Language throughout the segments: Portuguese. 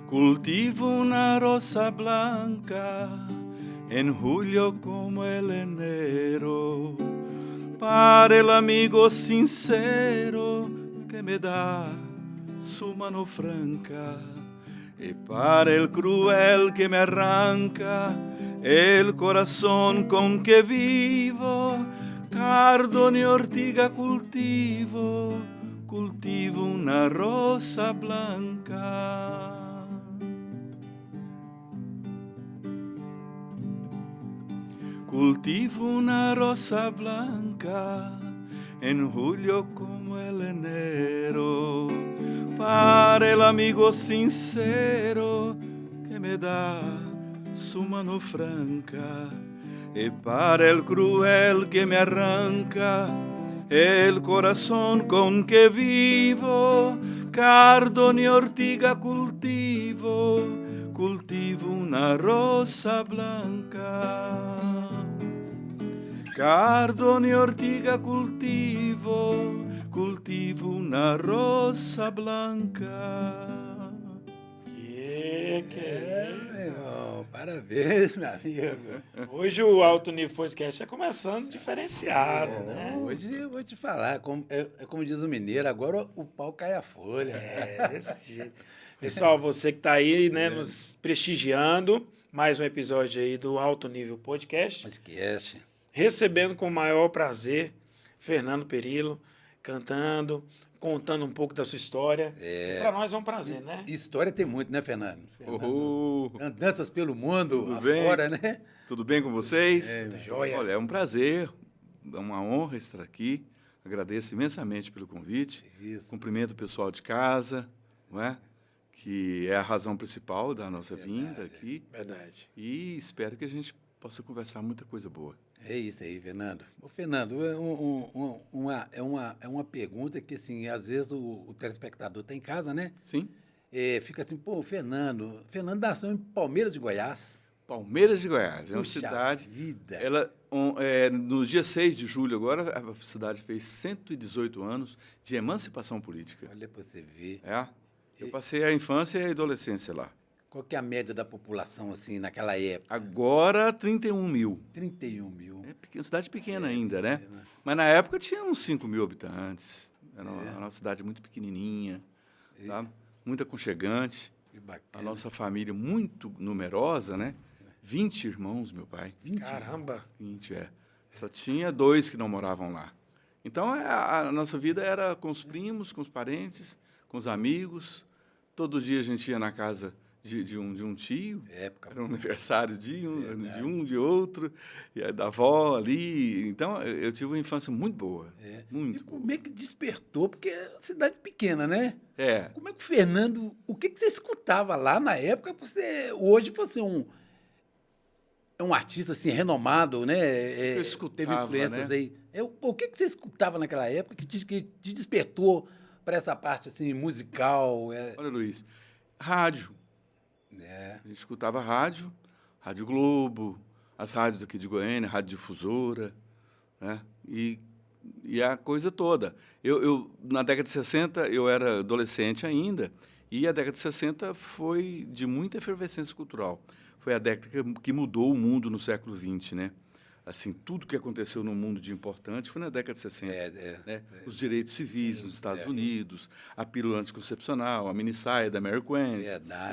Cultivo una rosa blanca en julio como el enero, para el amigo sincero que me da su mano franca, y para el cruel que me arranca el corazón con que vivo. Cardo ni ortiga cultivo una rosa blanca. Cultivo una rosa blanca en julio como el enero, para el amigo sincero que me da su mano franca, y para el cruel que me arranca el corazón con que vivo. Cardo ni ortiga cultivo una rosa blanca. Cardo ni ortiga cultivo una rosa blanca. Que é meu isso? irmão, parabéns, meu amigo. Hoje o Alto Nível Podcast é começando diferenciado, né? Hoje eu vou te falar, como diz o mineiro, agora o pau cai a folha. Desse jeito. Pessoal, você que está aí, né, nos prestigiando, mais um episódio aí do Alto Nível Podcast. Podcast. Recebendo com o maior prazer Fernando Perillo, cantando, contando um pouco da sua história. Para nós é um prazer, né? História tem muito, né, Fernando? Uhul. Andanças pelo mundo, Tudo bem? afora, né? Tudo bem com vocês? Joia. Olha, é um prazer, é uma honra estar aqui. Agradeço imensamente pelo convite. Isso. Cumprimento o pessoal de casa, não é? Que é a razão principal da nossa vinda aqui. Verdade. E espero que a gente possa conversar muita coisa boa. É isso aí, Fernando. Ô, Fernando, é uma pergunta que, assim, às vezes o telespectador está em casa, né? Sim? Fica assim, pô, Fernando nasceu em Palmeiras de Goiás. Palmeiras de Goiás. É uma Puxa cidade... vida. Ela, no dia 6 de julho, agora, a cidade fez 118 anos de emancipação política. Olha para você ver. Eu passei a infância e a adolescência lá. Qual que é a média da população, assim, naquela época? Agora, 31 mil. 31 mil. É cidade pequena ainda, né? Mas na época tinha uns 5 mil habitantes. Era uma cidade muito pequenininha, sabe? Muito aconchegante. Que bacana. A nossa família muito numerosa, né? 20 irmãos, meu pai. Caramba. 20, Só tinha 2 que não moravam lá. Então, a nossa vida era com os primos, com os parentes, com os amigos. Todo dia a gente ia na casa de um tio. Época. Era um aniversário de outro, e da avó ali. Então, eu tive uma infância muito boa. Muito E como é que despertou? Porque é uma cidade pequena, né? boa. Como é que o Fernando... O que você escutava lá na época? Hoje você é um artista assim, renomado, né? Eu escutava, teve influências, né? aí. O que você escutava naquela época que te despertou para essa parte assim, musical? Olha, Luiz, rádio. A gente escutava rádio Globo, as rádios aqui de Goiânia, rádio difusora, né? E a coisa toda. Na década de 60, eu era adolescente ainda, e a década de 60 foi de muita efervescência cultural. Foi a década que mudou o mundo no século XX, né? Assim, tudo que aconteceu no mundo de importante foi na década de 60. Né? Os direitos civis nos Estados Unidos, a pílula anticoncepcional, a minissaia da Mary Quant,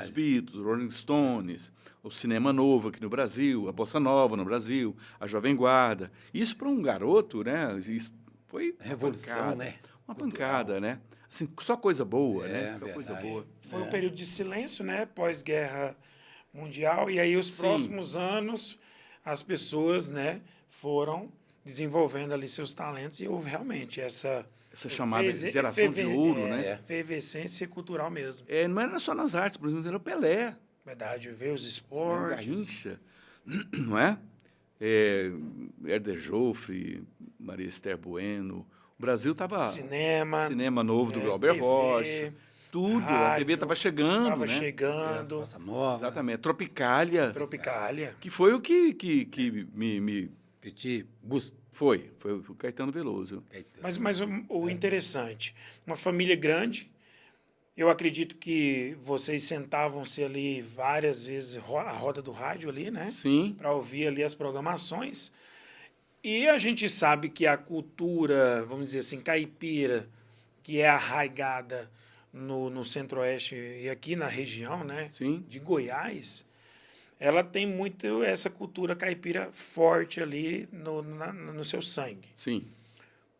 os Beatles, os Rolling Stones, o cinema novo aqui no Brasil, a bossa nova no Brasil, a Jovem Guarda. Isso para um garoto, né? Isso foi revolução, pancada, né? Uma pancada, né? Assim, só coisa boa, né? Só verdade. coisa boa. Foi um período de silêncio, né? Pós-guerra mundial. E aí, os próximos anos, as pessoas, né, foram desenvolvendo ali seus talentos e houve realmente essa chamada geração de ouro, né? Efervescência cultural mesmo. Não era só nas artes, por exemplo, era o Pelé. Verdade, ver os O esportes. Garrincha, não é? Herder Joffre, Maria Esther Bueno. O Brasil estava... Cinema novo do Glauber TV, Rocha. Tudo. A TV estava chegando, Estava né? chegando. Bossa nova. Exatamente. Tropicália. Que foi o que me... Que te Foi o Caetano Veloso. Mas o interessante, uma família grande, Eu acredito que vocês sentavam-se ali várias vezes, a roda do rádio ali, né? Sim. Para ouvir ali as programações. E a gente sabe que a cultura, vamos dizer assim, caipira, que é arraigada no Centro-Oeste e aqui na região, né? Sim. De Goiás, ela tem muito essa cultura caipira forte ali no seu sangue. Sim.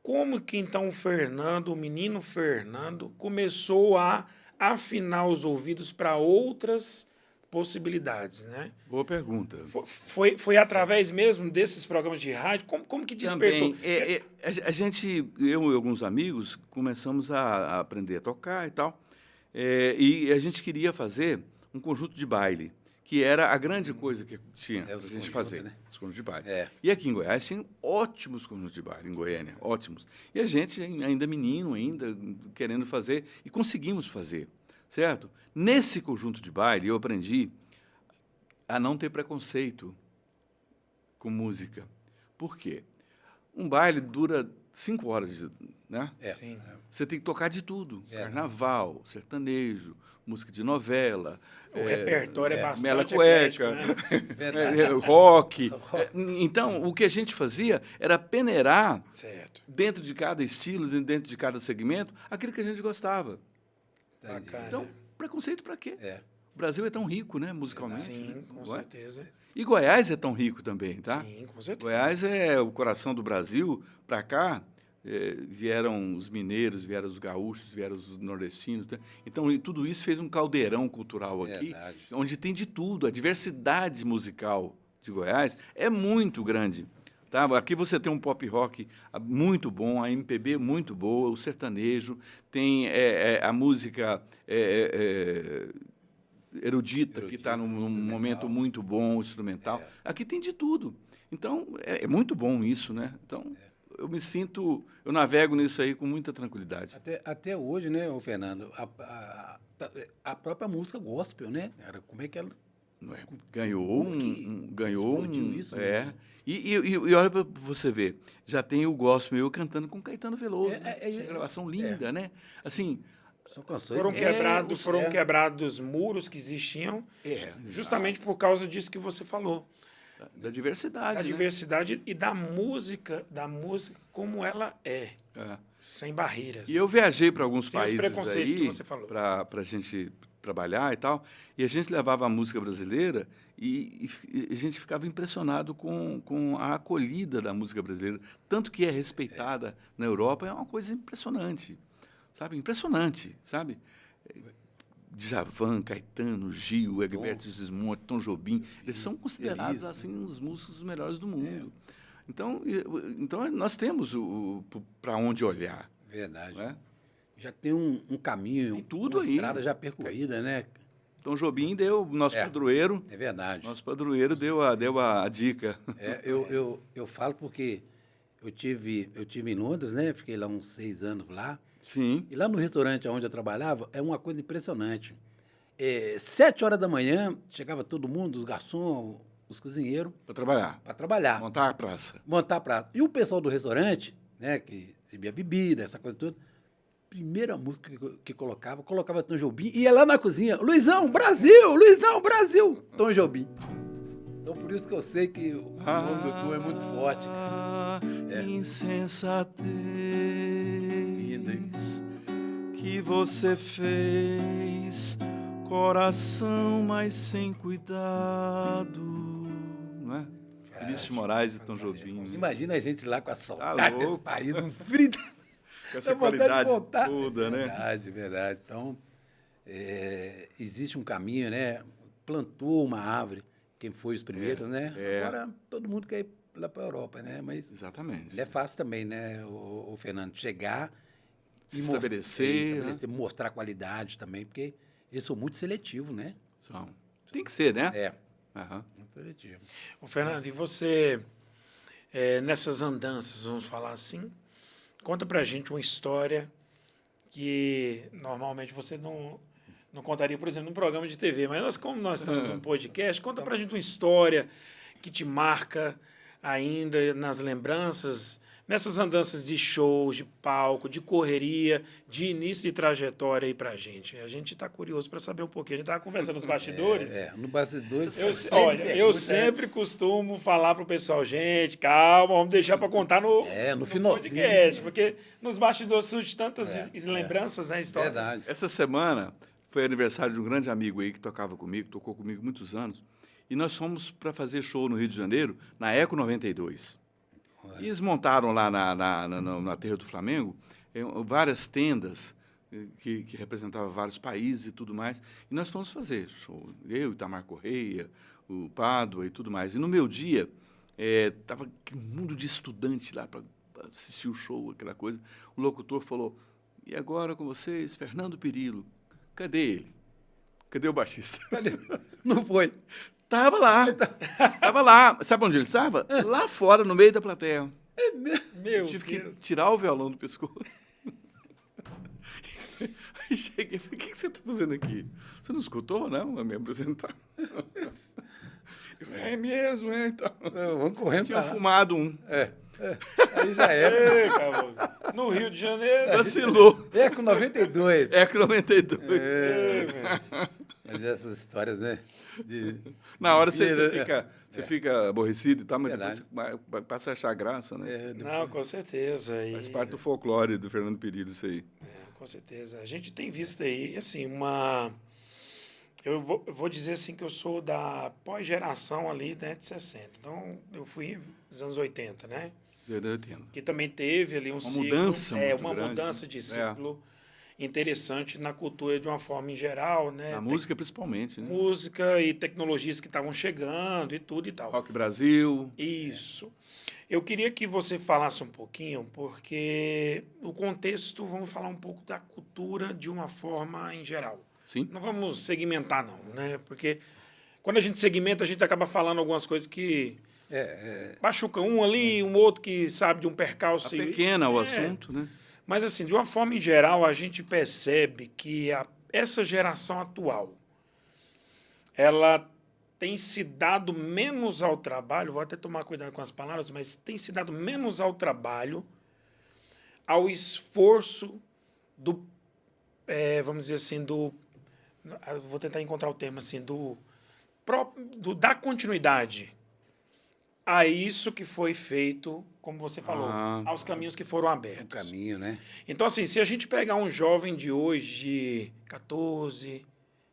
Como que então o menino Fernando, começou a afinar os ouvidos para outras possibilidades, né? Boa pergunta. Foi através mesmo desses programas de rádio? Como que despertou? Também, a gente, eu e alguns amigos, começamos a aprender a tocar e tal, e a gente queria fazer um conjunto de baile, que era a grande coisa que tinha para a gente fazer, né? os conjuntos de baile. É. E aqui em Goiás tem ótimos conjuntos de baile, em Goiânia, ótimos. E a gente, ainda menino, querendo fazer, e conseguimos fazer, certo? Nesse conjunto de baile, eu aprendi a não ter preconceito com música. Por quê? Um baile dura 5 horas, né? Sim. Você tem que tocar de tudo. Carnaval, sertanejo, música de novela. O repertório é bastante mela cueca, eclético, rock. Então, o que a gente fazia era peneirar Certo. dentro de cada estilo, dentro de cada segmento, aquilo que a gente gostava. Bacana. Então, preconceito para quê? É. O Brasil é tão rico, né, musicalmente. Sim, né? com Não é? certeza. E Goiás é tão rico também, tá? Sim, com certeza. Goiás é o coração do Brasil. Para cá vieram os mineiros, vieram os gaúchos, vieram os nordestinos. Tá? Então, tudo isso fez um caldeirão cultural aqui, Verdade. onde tem de tudo. A diversidade musical de Goiás é muito grande. Tá? Aqui você tem um pop rock muito bom, a MPB muito boa, o sertanejo, tem a música erudita, que está num momento muito bom, instrumental. Aqui tem de tudo. Então, é muito bom isso, né? Então, eu navego nisso aí com muita tranquilidade. Até hoje, né, ô Fernando, a própria música gospel, né, cara? Como é que ela... Não é? Ganhou explodiu isso, né? E olha para você ver, já tem o gospel eu cantando com Caetano Veloso. Essa gravação linda, né? Assim, são canções... Foram quebrados muros que existiam justamente por causa disso que você falou. Da diversidade. Da né? diversidade e da música como ela é. Sem barreiras. E eu viajei para alguns Sem os países preconceitos aí que você falou. para a gente trabalhar e tal, e a gente levava a música brasileira e a gente ficava impressionado com a acolhida da música brasileira, tanto que é respeitada na Europa, é uma coisa impressionante, sabe? Impressionante, sabe? Djavan, Caetano, Gil, Egberto Gismonti, Tom Jobim, eles são considerados assim os músicos melhores do mundo. Então nós temos para onde olhar. Verdade. Não é? Já tem um caminho, tem tudo uma aí. estrada já percorrida, né? Tom Jobim deu, nosso padroeiro. É verdade. Nosso padroeiro deu a dica. Eu falo porque eu tive em Londres, né? Fiquei lá uns 6 anos lá. Sim. E lá no restaurante onde eu trabalhava, é uma coisa impressionante. 7 horas da manhã, chegava todo mundo, os garçons, os cozinheiros. Para trabalhar. Para trabalhar. Montar a praça. Montar a praça. E o pessoal do restaurante, né, que recebia bebida, essa coisa toda, primeira música que colocava Tom Jobim, ia lá na cozinha, Luizão, Brasil! Luizão, Brasil! Tom Jobim. Então, por isso que eu sei que o nome do Tom é muito forte. Insensatez Lindo, hein? que você fez, coração, mas sem cuidado. Não é? Vinícius de Moraes e Tom Jobim. Imagina a gente lá com a saudade desse louco. país, um frio. Com essa qualidade toda, né? Verdade. Então, existe um caminho, né? Plantou uma árvore, quem foi os primeiros, né? Agora todo mundo quer ir lá para a Europa, né? Mas exatamente. Não é fácil também, né, o Fernando, chegar se estabelecer, mostrar qualidade também, porque eles são muito seletivos, né? São. Tem que ser, né? Muito seletivo. Ô, Fernando, e você, nessas andanças, vamos falar assim, conta pra gente uma história que normalmente você não contaria, por exemplo, num programa de TV, mas como nós estamos num podcast, conta pra gente uma história que te marca, ainda nas lembranças, nessas andanças de shows, de palco, de correria, de início de trajetória aí pra gente? A gente está curioso para saber um pouquinho. A gente estava conversando nos bastidores. No bastidores. Olha, eu sempre costumo falar pro pessoal, gente, calma, vamos deixar para contar no finalzinho. podcast, porque nos bastidores surgem tantas lembranças, né, histórias. Verdade. Essa semana foi aniversário de um grande amigo aí que tocava comigo, tocou comigo muitos anos, e nós fomos para fazer show no Rio de Janeiro, na Eco 92. E eles montaram lá na Terra do Flamengo várias tendas que representavam vários países e tudo mais. E nós fomos fazer show. Eu, Itamar Correia, o Pádua e tudo mais. E no meu dia, estava aquele mundo de estudante lá para assistir o show, aquela coisa. O locutor falou, e agora com vocês, Fernando Pirillo. Cadê ele? Cadê o baixista? Não foi. Tava lá. Tava lá. Sabe onde ele estava? Lá fora, no meio da plateia. Meu Eu tive que Deus. tirar o violão do pescoço. Aí cheguei e falei, o que você está fazendo aqui? Você não escutou, não? A me apresentar. Eu falei, é mesmo, é. Então. Vamos correndo Tinha pra lá. fumado um. Aí já era. Ei, Carlos. No Rio de Janeiro. Vacilou. Eco 92. Eco 92. Ei, velho. Mas essas histórias, né? Na hora você Mentira, fica aborrecido e tal, mas Verdade. depois você passa a achar graça, né? Não, com certeza. Faz parte do folclore do Fernando Pirillo, isso aí. Com certeza. A gente tem visto aí, assim, eu vou dizer assim que eu sou da pós-geração ali, né, de 60. Então, eu fui dos anos 80, né? Eu entendo. Que também teve ali um ciclo. Mudança muito uma grande, mudança né? de ciclo interessante na cultura de uma forma em geral, né? Na música, principalmente, né? Música e tecnologias que estavam chegando e tudo e tal. Rock Brasil. Isso. Eu queria que você falasse um pouquinho, porque o contexto, vamos falar um pouco da cultura de uma forma em geral. Sim. Não vamos segmentar, não, né? Porque quando a gente segmenta, a gente acaba falando algumas coisas que machuca um ali, um outro que sabe de um percalço. Tá pequena o assunto, né? Mas, assim, de uma forma em geral, a gente percebe que essa geração atual, ela tem se dado menos ao trabalho, vou até tomar cuidado com as palavras, mas tem se dado menos ao trabalho, ao esforço do, vamos dizer assim, vou tentar encontrar o termo assim, da continuidade a isso que foi feito, como você falou, aos caminhos que foram abertos. O caminho, né? Então, assim, se a gente pegar um jovem de hoje, de 14,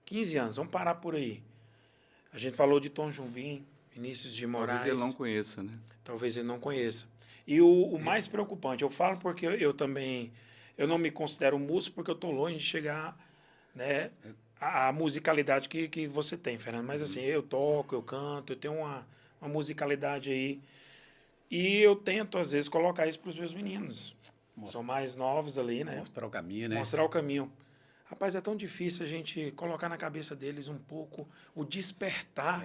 15 anos, vamos parar por aí. A gente falou de Tom Jobim, Vinícius de Moraes. Talvez ele não conheça, né? Talvez ele não conheça. E o mais preocupante, eu falo porque eu também, eu não me considero músico porque eu estou longe de chegar, né, à musicalidade que você tem, Fernando. Mas, assim, eu toco, eu canto, eu tenho uma musicalidade aí. E eu tento, às vezes, colocar isso para os meus meninos. São mais novos ali, né? Mostrar o caminho, né? Mostrar o caminho. Rapaz, é tão difícil a gente colocar na cabeça deles um pouco o despertar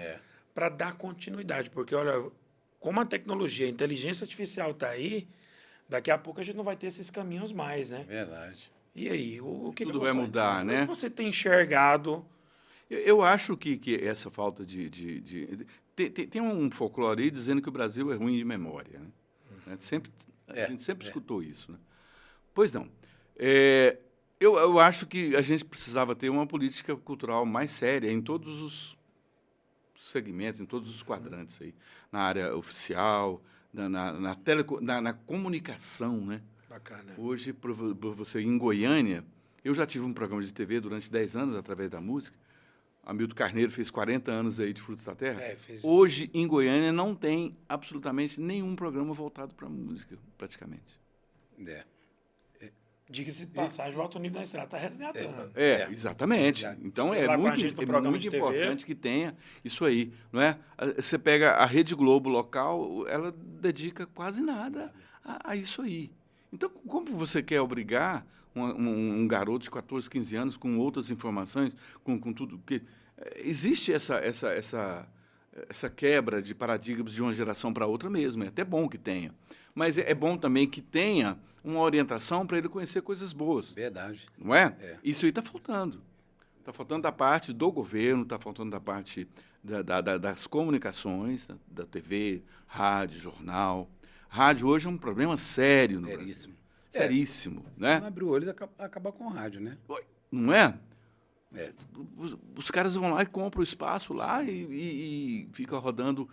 para dar continuidade. Porque, olha, como a tecnologia, a inteligência artificial está aí, daqui a pouco a gente não vai ter esses caminhos mais, né? Verdade. E aí? O que Tudo que vai mudar, né? O que você tem enxergado? Eu acho que essa falta tem um folclore aí dizendo que o Brasil é ruim de memória, né? A gente sempre escutou isso, né? Pois não. Eu acho que a gente precisava ter uma política cultural mais séria em todos os segmentos, em todos os quadrantes aí, na área oficial, na comunicação, né? Bacana. Hoje, por você ir em Goiânia, eu já tive um programa de TV durante 10 anos através da música. Hamilton Carneiro fez 40 anos aí de Frutos da Terra. Fez. Hoje, em Goiânia, não tem absolutamente nenhum programa voltado para a música, praticamente. Diga-se de passagem, o alto nível da estrada está resgatando. Exatamente. Então, é lá com a muito, gente no programa muito de TV. importante que tenha isso aí, não é? Você pega a Rede Globo local, ela dedica quase nada a isso aí. Então, como você quer obrigar um garoto de 14, 15 anos com outras informações, com tudo? Porque existe essa quebra de paradigmas de uma geração para outra mesmo. É até bom que tenha. Mas é bom também que tenha uma orientação para ele conhecer coisas boas. Verdade. Não é? Isso aí está faltando. Está faltando da parte do governo, está faltando da parte das comunicações, da TV, rádio, jornal. Rádio hoje é um problema sério no Seríssimo. Brasil. Seríssimo, né? Se não abrir o olho, acaba com o rádio, né? Não é? É. Os caras vão lá e compram o espaço lá e fica rodando.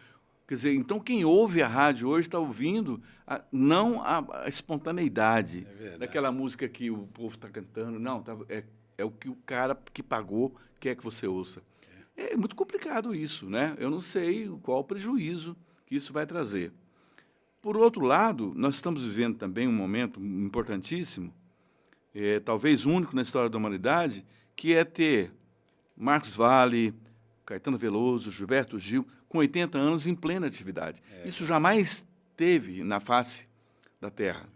Quer dizer, então quem ouve a rádio hoje está ouvindo não a espontaneidade daquela música que o povo está cantando. Não, é o que o cara que pagou quer que você ouça. É muito complicado isso, né? Eu não sei qual o prejuízo que isso vai trazer. Por outro lado, nós estamos vivendo também um momento importantíssimo, talvez único na história da humanidade, que é ter Marcos Valle, Caetano Veloso, Gilberto Gil, com 80 anos em plena atividade. Isso jamais teve na face da Terra.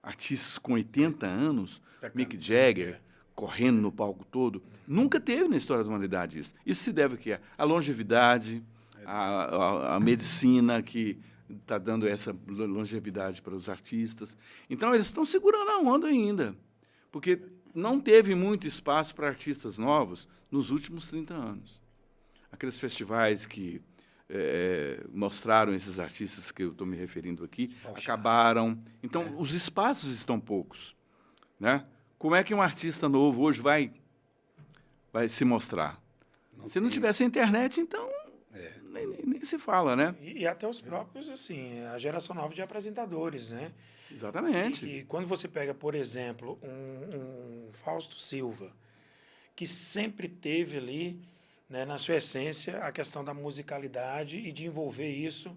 Artistas com 80 anos, Mick Jagger, correndo no palco todo, nunca teve na história da humanidade isso. Isso se deve a quê? A longevidade, a medicina que está dando essa longevidade para os artistas. Então, eles estão segurando a onda ainda, porque não teve muito espaço para artistas novos nos últimos 30 anos. Aqueles festivais que mostraram esses artistas que eu estou me referindo aqui, acabaram. Então, os espaços estão poucos, né? Como é que um artista novo hoje vai se mostrar? Se não tivesse internet, então nem se fala, né? E até os próprios, assim, a geração nova de apresentadores, né? Exatamente. E quando você pega, por exemplo, um Fausto Silva, que sempre teve ali, né, na sua essência, a questão da musicalidade e de envolver isso,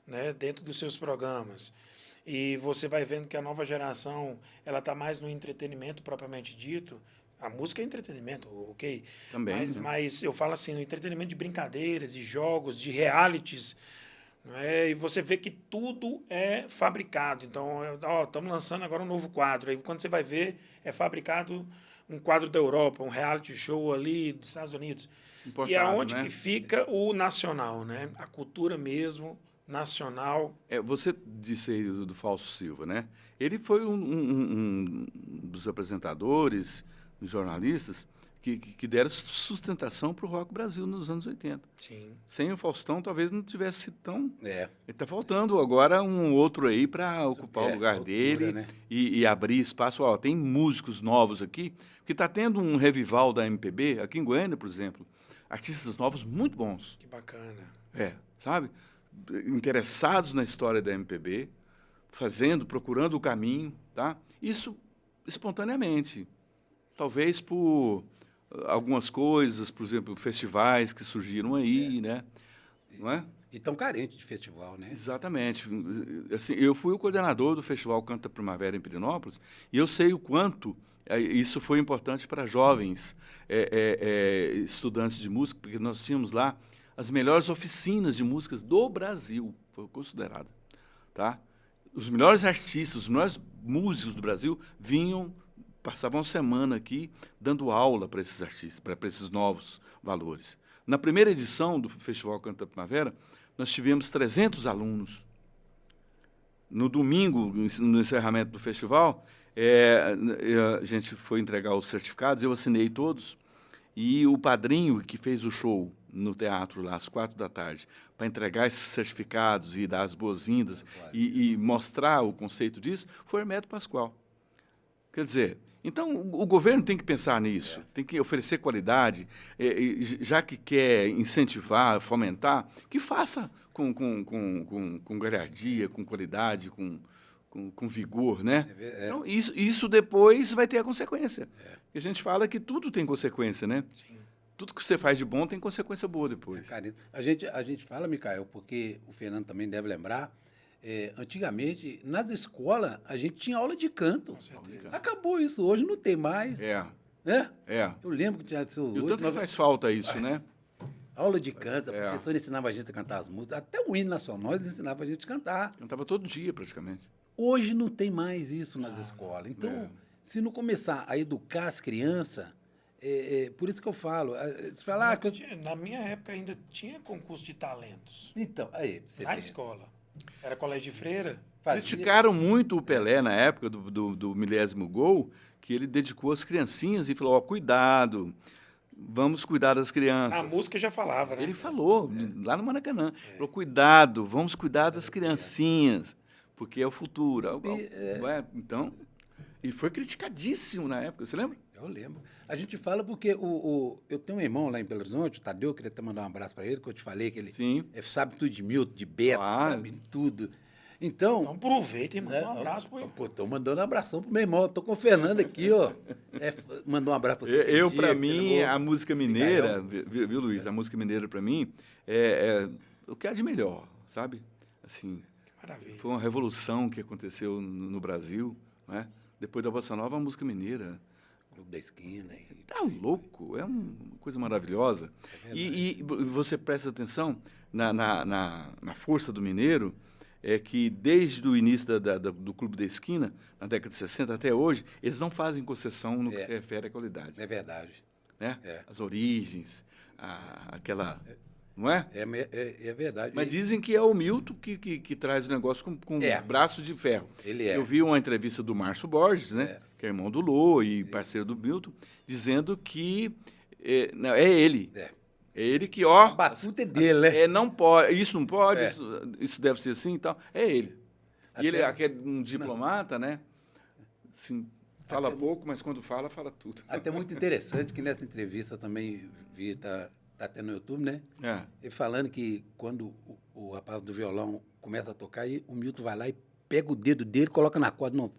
né, dentro dos seus programas. E você vai vendo que a nova geração ela está mais no entretenimento propriamente dito. A música é entretenimento, ok? Também. Mas eu falo assim, no entretenimento de brincadeiras, de jogos, de realities. E você vê que tudo é fabricado. Então, estamos lançando agora um novo quadro. Aí, quando você vai ver, é fabricado um quadro da Europa, um reality show ali dos Estados Unidos. Importado, e aonde né? que fica o nacional, né? A cultura mesmo, nacional. Você disse aí do Fausto Silva, né? Ele foi um dos apresentadores, dos jornalistas, que deram sustentação para o Rock Brasil nos anos 80. Sim. Sem o Faustão, talvez não tivesse sido tão... É. Está faltando agora um outro aí para ocupar o lugar altura, dele, né? e abrir espaço. Tem músicos novos aqui, que está tendo um revival da MPB, aqui em Goiânia, por exemplo. Artistas novos muito bons. Que bacana. Sabe? Interessados na história da MPB, procurando o caminho, tá? Isso espontaneamente. Talvez por algumas coisas, por exemplo, festivais que surgiram aí, né? Não é? E tão carente de festival, né? Exatamente. Assim, eu fui o coordenador do Festival Canta Primavera em Pirenópolis e eu sei o quanto isso foi importante para jovens estudantes de música, porque nós tínhamos lá as melhores oficinas de músicas do Brasil, foi considerado, tá? Os melhores artistas, os melhores músicos do Brasil passavam uma semana aqui dando aula para esses artistas, para esses novos valores. Na primeira edição do Festival Canta Primavera, nós tivemos 300 alunos. No domingo, no encerramento do festival, a gente foi entregar os certificados, eu assinei todos, e o padrinho que fez o show no teatro lá às 16h, para entregar esses certificados e dar as boas-vindas e mostrar o conceito disso, foi Hermeto Pascoal. Quer dizer, então o governo tem que pensar nisso, tem que oferecer qualidade, já que quer incentivar, fomentar, que faça com galhardia, com qualidade, com vigor, né? Então, isso depois vai ter a consequência. A gente fala que tudo tem consequência, né? Sim. Tudo que você faz de bom tem consequência boa depois. Cara, a gente fala, Micael, porque o Fernando também deve lembrar, antigamente, nas escolas, a gente tinha aula de canto. Com certeza. Acabou isso, hoje não tem mais. Né? Eu lembro que tinha... E o tanto que faz falta isso, né? Aula de canto, a professora ensinava a gente a cantar as músicas, até o hino nacional eles ensinavam a gente a cantar. Cantava todo dia, praticamente. Hoje não tem mais isso nas escolas. Então, se não começar a educar as crianças, por isso que eu falo. Você fala, Na minha época ainda tinha concurso de talentos. Então, aí, você Na vê. escola. Era colégio de freira. Criticaram muito o Pelé na época do milésimo gol, que ele dedicou às criancinhas e falou, cuidado, vamos cuidar das crianças. A música já falava, né? Ele falou, lá no Maracanã, falou, cuidado, vamos cuidar das criancinhas, porque é o futuro. Então, e foi criticadíssimo na época, você lembra? Eu lembro. A gente fala porque eu tenho um irmão lá em Belo Horizonte, o Tadeu, queria até mandar um abraço para ele, que eu te falei que ele sabe tudo de Milton, de Beto, sabe tudo. Então aproveita e manda um abraço para ele. Pô, tô mandando um abração pro meu irmão. Tô com o Fernando aqui, ó. Mandou um abraço para você. Para mim, a música mineira, viu, Luiz? A música mineira, para mim, é o que há de melhor, sabe? Assim, maravilha. Foi uma revolução que aconteceu no Brasil, né? Depois da Bossa Nova, a música mineira. Clube da Esquina. Tá louco, é uma coisa maravilhosa. E você presta atenção na força do mineiro, é que desde o início do Clube da Esquina, na década de 60 até hoje, eles não fazem concessão no que se refere à qualidade. É verdade. Né? As origens, aquela... Não é? É verdade. Mas dizem que é o Milton que traz o negócio com braço de ferro. Ele é. Eu vi uma entrevista do Márcio Borges, né? Que é irmão do Lô e parceiro do Milton, dizendo que é ele. É ele que, a batuta é dele, né? Não pode, isso não pode, isso deve ser assim e tal. É ele. E ele é um diplomata, né? Assim, fala pouco, mas quando fala tudo. Até muito interessante que nessa entrevista eu também vi, tá até no YouTube, né? Ele falando que quando o rapaz do violão começa a tocar, aí o Milton vai lá e pega o dedo dele, coloca na corda. Não,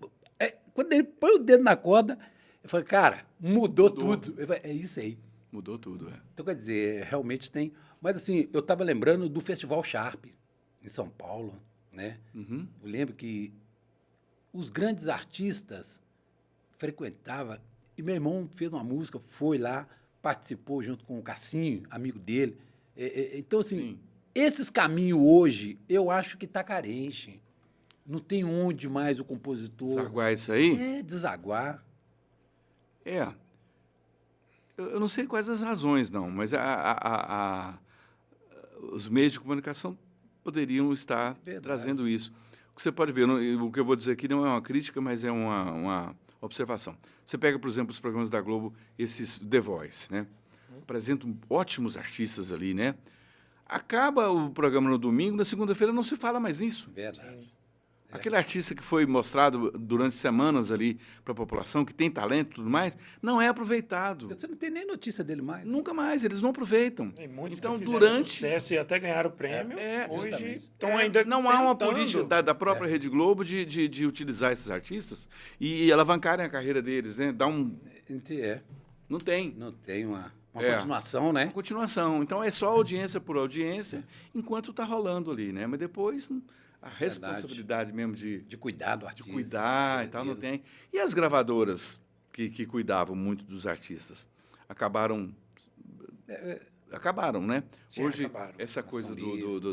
quando ele põe o dedo na corda, eu falei, cara, mudou tudo. Ele falou, é isso aí. Mudou tudo, Então, quer dizer, realmente tem... Mas, assim, eu estava lembrando do Festival Sharp, em São Paulo, né? Uhum. Eu lembro que os grandes artistas frequentavam, e meu irmão fez uma música, foi lá, participou junto com o Cassinho, amigo dele. Então, assim, esses caminhos hoje, eu acho que está carente. Não tem onde mais o compositor... Desaguar isso aí? Desaguar. Eu não sei quais as razões, não, mas os meios de comunicação poderiam estar trazendo isso. O que você pode ver, o que eu vou dizer aqui não é uma crítica, mas é uma observação. Você pega, por exemplo, os programas da Globo, esses The Voice, né? Apresentam ótimos artistas ali, né? Acaba o programa no domingo, na segunda-feira não se fala mais nisso. Verdade. Aquele artista que foi mostrado durante semanas ali para a população, que tem talento e tudo mais, não é aproveitado. Você não tem nem notícia dele mais. Nunca mais, eles não aproveitam. Tem muitos então, que fizeram durante sucesso e até ganharam o prêmio. Hoje estão ainda não há uma política da própria Rede Globo de utilizar esses artistas e alavancarem a carreira deles, né? Não tem. Não tem uma continuação, né? Uma continuação. Então, é só audiência por audiência, enquanto está rolando ali, né? Mas depois... A responsabilidade mesmo de cuidar do artista. De cuidar e tal, não tem. E as gravadoras que cuidavam muito dos artistas acabaram, né? Sim, hoje, acabaram. Essa coisa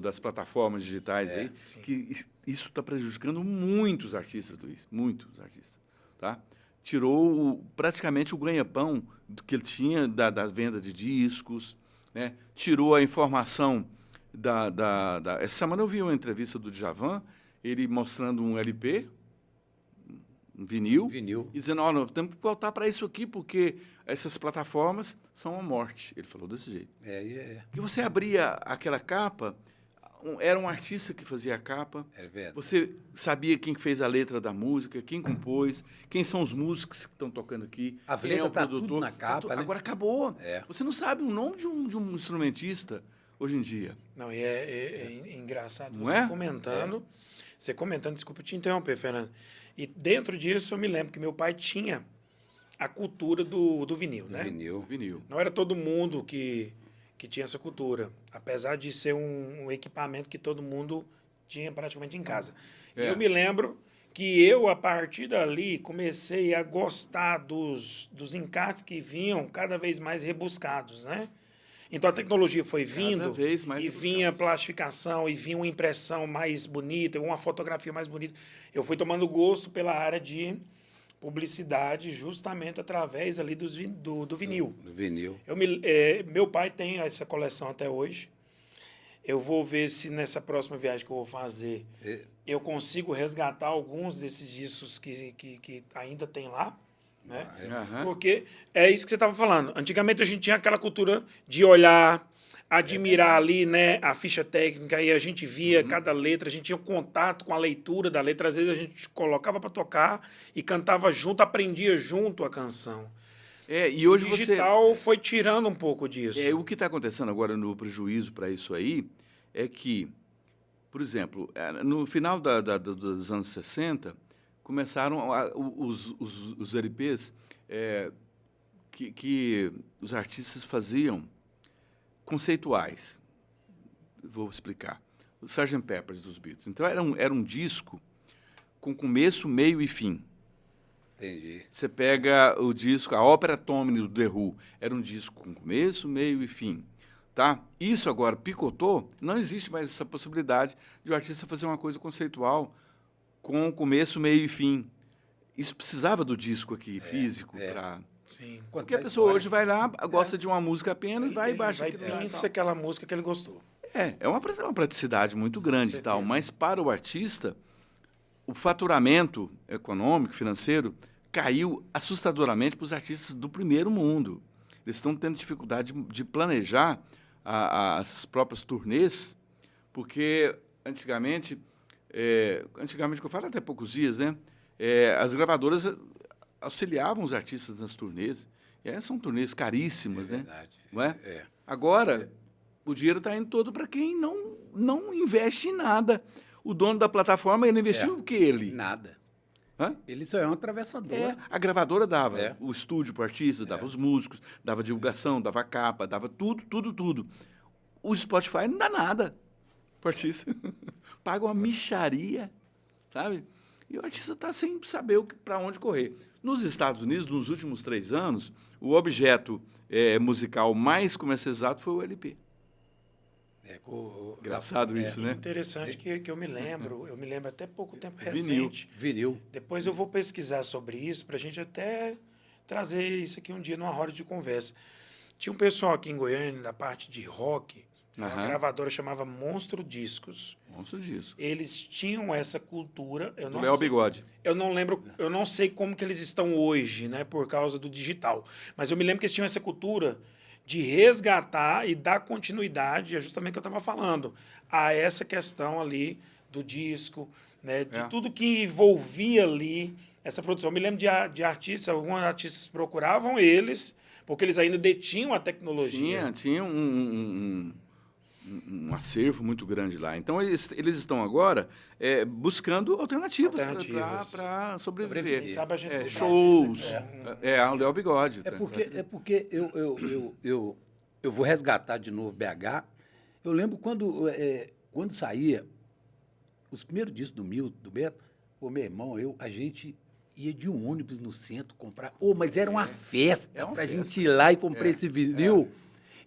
das plataformas digitais aí, que isso está prejudicando muitos artistas, Luiz, muitos artistas, tá? Tirou praticamente o ganha-pão que ele tinha da venda de discos, né? Tirou a informação... Essa semana eu vi uma entrevista do Djavan, ele mostrando um LP, um vinil. E dizendo, olha, temos que voltar para isso aqui, porque essas plataformas são a morte. Ele falou desse jeito. Porque você abria aquela capa, era um artista que fazia a capa, você sabia quem fez a letra da música, quem compôs, quem são os músicos que estão tocando aqui, quem é o produtor. Tudo na capa, né? Agora acabou. Você não sabe o nome de um instrumentista hoje em dia. Não, e é engraçado você comentando, desculpa te interromper, Fernando. E dentro disso eu me lembro que meu pai tinha a cultura do vinil, né? Vinil. Não era todo mundo que tinha essa cultura, apesar de ser um equipamento que todo mundo tinha praticamente em casa. E eu me lembro que eu, a partir dali, comecei a gostar dos encartes que vinham cada vez mais rebuscados, né? Então, a tecnologia foi vindo e vinha plastificação, e vinha uma impressão mais bonita, uma fotografia mais bonita. Eu fui tomando gosto pela área de publicidade justamente através ali do vinil. Do vinil. Meu pai tem essa coleção até hoje. Eu vou ver se nessa próxima viagem que eu vou fazer, eu consigo resgatar alguns desses discos que ainda tem lá. né? Aham. Porque é isso que você estava falando. Antigamente a gente tinha aquela cultura de olhar, admirar ali, né, a ficha técnica, e a gente via cada letra, a gente tinha contato com a leitura da letra, às vezes a gente colocava para tocar e cantava junto, aprendia junto a canção. E hoje o digital foi tirando um pouco disso. o que está acontecendo agora no prejuízo para isso aí é que, por exemplo, no final dos anos 60, começaram os LPs que os artistas faziam conceituais. Vou explicar. O Sgt. Pepper's dos Beatles. Então, era um disco com começo, meio e fim. Entendi. Você pega o disco, a Ópera Tommy do The Who, era um disco com começo, meio e fim. Tá? Isso agora picotou, não existe mais essa possibilidade de o artista fazer uma coisa conceitual com começo, meio e fim. Isso precisava do disco aqui, físico, para... Sim. Porque a pessoa hoje vai lá, gosta de uma música apenas, vai e baixa vai aquilo lá e pensa tal. aquela música que ele gostou. É uma praticidade muito grande e tal, certeza. mas para o artista, o faturamento econômico, financeiro, caiu assustadoramente para os artistas do primeiro mundo. Eles estão tendo dificuldade de planejar as próprias turnês, porque antigamente, que eu falo até poucos dias, né? As gravadoras auxiliavam os artistas nas turnês. E são turnês caríssimas, né? Verdade. Não é? Agora, o dinheiro está indo todo para quem não investe em nada. O dono da plataforma, ele investiu o que ele? Nada. Hã? Ele só é um atravessador. A gravadora dava o estúdio para o artista, dava os músicos, dava divulgação, dava capa, dava tudo. O Spotify não dá nada para o artista. Paga uma mixaria, sabe? E o artista está sem saber para onde correr. Nos Estados Unidos, nos últimos 3 anos, o objeto musical mais comercializado foi o LP. Engraçado isso, né? Interessante que eu me lembro até pouco tempo Vinil. recente. Vinil. Depois eu vou pesquisar sobre isso para a gente até trazer isso aqui um dia numa roda de conversa. Tinha um pessoal aqui em Goiânia, da parte de rock, uma gravadora chamava Monstro Discos. Monstro Disco. Eles tinham essa cultura. Eu Do não Léo sei- Bigode. Eu não lembro, eu não sei como que eles estão hoje, né, por causa do digital. Mas eu me lembro que eles tinham essa cultura de resgatar e dar continuidade, é justamente o que eu estava falando, a essa questão ali do disco, né, de tudo que envolvia ali essa produção. Eu me lembro de artistas, alguns artistas procuravam eles, porque eles ainda detinham a tecnologia. Tinha um acervo muito grande lá. Então, eles estão agora buscando alternativas para sobreviver. Quem sabe a gente não Shows. O Léo Bigode. É porque eu vou resgatar de novo BH. Eu lembro quando saía os primeiros discos do Milton, do Beto, o meu irmão, a gente ia de um ônibus no centro comprar. Mas era uma festa para a gente ir lá e comprar esse vinil.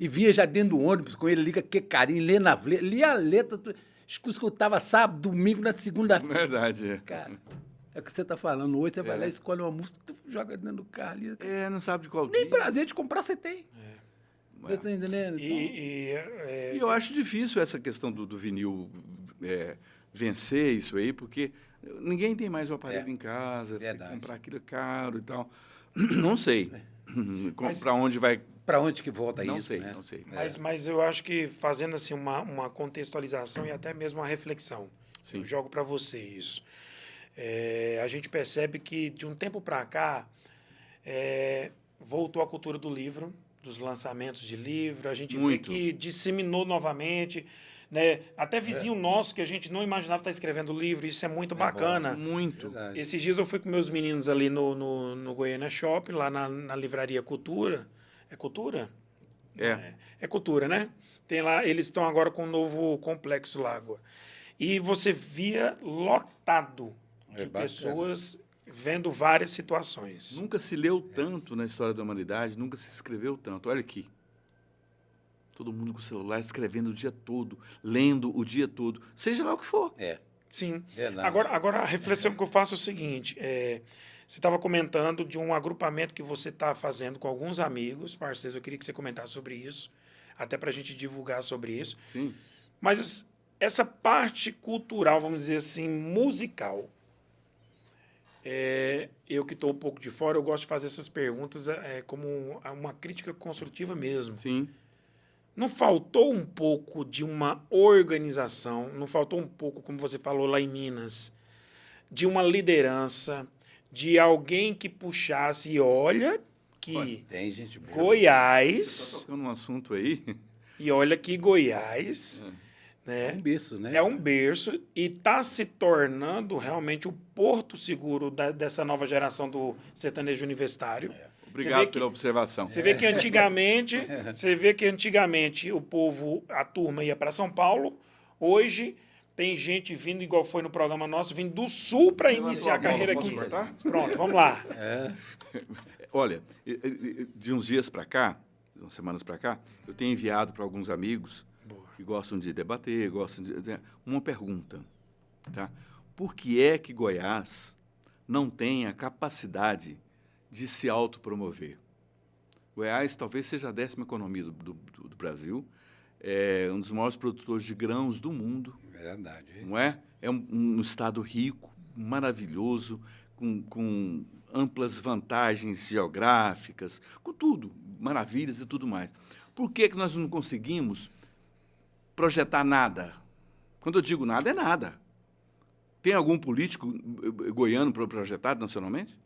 E vinha já dentro do ônibus com ele, liga que carinho, lia a letra, escutava sábado, domingo, na segunda-feira. Verdade. Cara, é o que você está falando. Hoje você vai lá e escolhe uma música, tu joga dentro do carro ali. Não sabe de qual Nem dia. prazer de comprar você tem. Você está entendendo? E eu acho difícil essa questão do vinil vencer isso aí, porque ninguém tem mais o aparelho em casa, tem que comprar aquilo caro e tal. Não sei para onde vai. Para onde que volta não isso? Sei, né? Não sei. Mas eu acho que fazendo assim uma contextualização e até mesmo uma reflexão, eu jogo para você isso. A gente percebe que de um tempo para cá voltou a cultura do livro, dos lançamentos de livro, a gente vê que disseminou novamente, né? Até vizinho nosso que a gente não imaginava estar escrevendo livro, isso é muito bacana. Bom, muito. Verdade. Esses dias eu fui com meus meninos ali no Goiânia Shopping, lá na livraria Cultura. É Cultura? É Cultura, né? Tem lá, eles estão agora com um novo complexo lá agora. E você via lotado de pessoas vendo várias situações. Nunca se leu tanto na história da humanidade, nunca se escreveu tanto. Olha aqui. Todo mundo com o celular escrevendo o dia todo, lendo o dia todo, seja lá o que for. Sim. Verdade. Agora, a reflexão que eu faço é o seguinte: você estava comentando de um agrupamento que você está fazendo com alguns amigos, parceiros. Eu queria que você comentasse sobre isso, até para a gente divulgar sobre isso. Sim. Mas essa parte cultural, vamos dizer assim, musical, Eu que estou um pouco de fora, eu gosto de fazer essas perguntas como uma crítica construtiva mesmo. Sim. Não faltou um pouco de uma organização, não faltou um pouco, como você falou lá em Minas, de uma liderança, de alguém que puxasse, e olha que Tem gente boa. Goiás, Tá tocando um assunto aí. e olha que Goiás, É né? um berço, né? É um berço e está se tornando realmente o porto seguro dessa nova geração do sertanejo universitário. Obrigado pela observação. Você vê que antigamente o povo, a turma ia para São Paulo. Hoje tem gente vindo, igual foi no programa nosso, vindo do Sul para iniciar a carreira Posso aqui. cortar? Pronto, vamos lá. Olha, de uns dias para cá, umas semanas para cá, eu tenho enviado para alguns amigos que gostam de debater, uma pergunta, tá? Por que é que Goiás não tem a capacidade de se autopromover? Goiás talvez seja a 10ª economia do Brasil, é um dos maiores produtores de grãos do mundo. Verdade. Não é? É um estado rico, maravilhoso, com amplas vantagens geográficas, com tudo, maravilhas e tudo mais. Por que nós não conseguimos projetar nada? Quando eu digo nada, é nada. Tem algum político goiano projetado nacionalmente?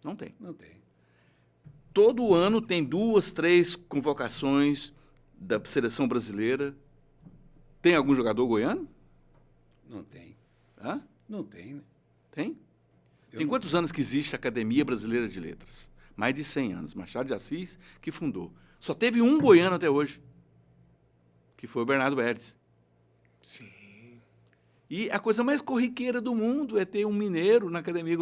Não tem. Não tem. Todo ano tem 2, 3 convocações da seleção brasileira. Tem algum jogador goiano? Não tem. Hã? Não tem, né? Tem? Eu Tem não- quantos anos que existe a Academia Brasileira de Letras? Mais de 100 anos. Machado de Assis que fundou. Só teve um goiano até hoje, que foi o Bernardo Pérez. Sim. E a coisa mais corriqueira do mundo é ter um mineiro na Academia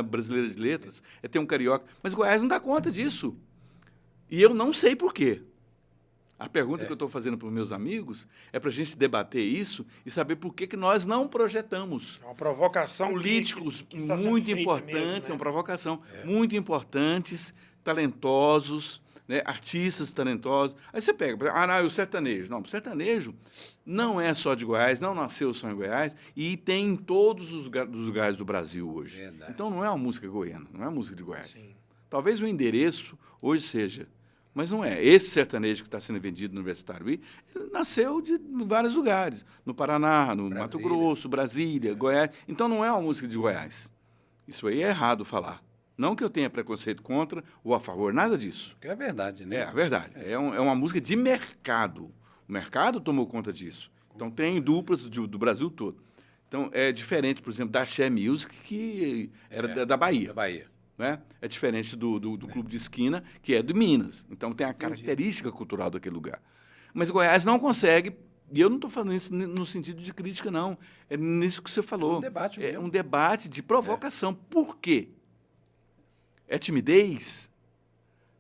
Brasileira de Letras, é ter um carioca. Mas Goiás não dá conta disso. E eu não sei por quê. A pergunta que eu estou fazendo para os meus amigos é para a gente debater isso e saber por que nós não projetamos. É uma provocação Políticos que está sendo muito feita importantes, mesmo, né? é uma provocação, muito importantes, talentosos, né, artistas talentosos. Aí você pega, não, o sertanejo. Não, o sertanejo não é só de Goiás, não nasceu só em Goiás e tem em todos os lugares do Brasil hoje. Verdade. Então não é uma música goiana, não é uma música de Goiás. Sim. Talvez o endereço hoje seja, mas não é. Esse sertanejo que está sendo vendido no Universitário, ele nasceu de vários lugares. No Paraná, no Mato Grosso, Brasília, Goiás. Então não é uma música de Goiás. Isso aí é errado falar. Não que eu tenha preconceito contra ou a favor, nada disso. Que é verdade, né? É a verdade. É uma música de mercado. O mercado tomou conta disso. Então tem duplas do Brasil todo. Então é diferente, por exemplo, da Axé Music, que era da Bahia. Da Bahia. Né? É diferente do Clube de Esquina, que é de Minas. Então, tem a característica cultural daquele lugar. Mas Goiás não consegue, e eu não estou falando isso no sentido de crítica, não. É nisso que você falou. É um debate É mesmo. um debate de provocação. Por quê? É timidez?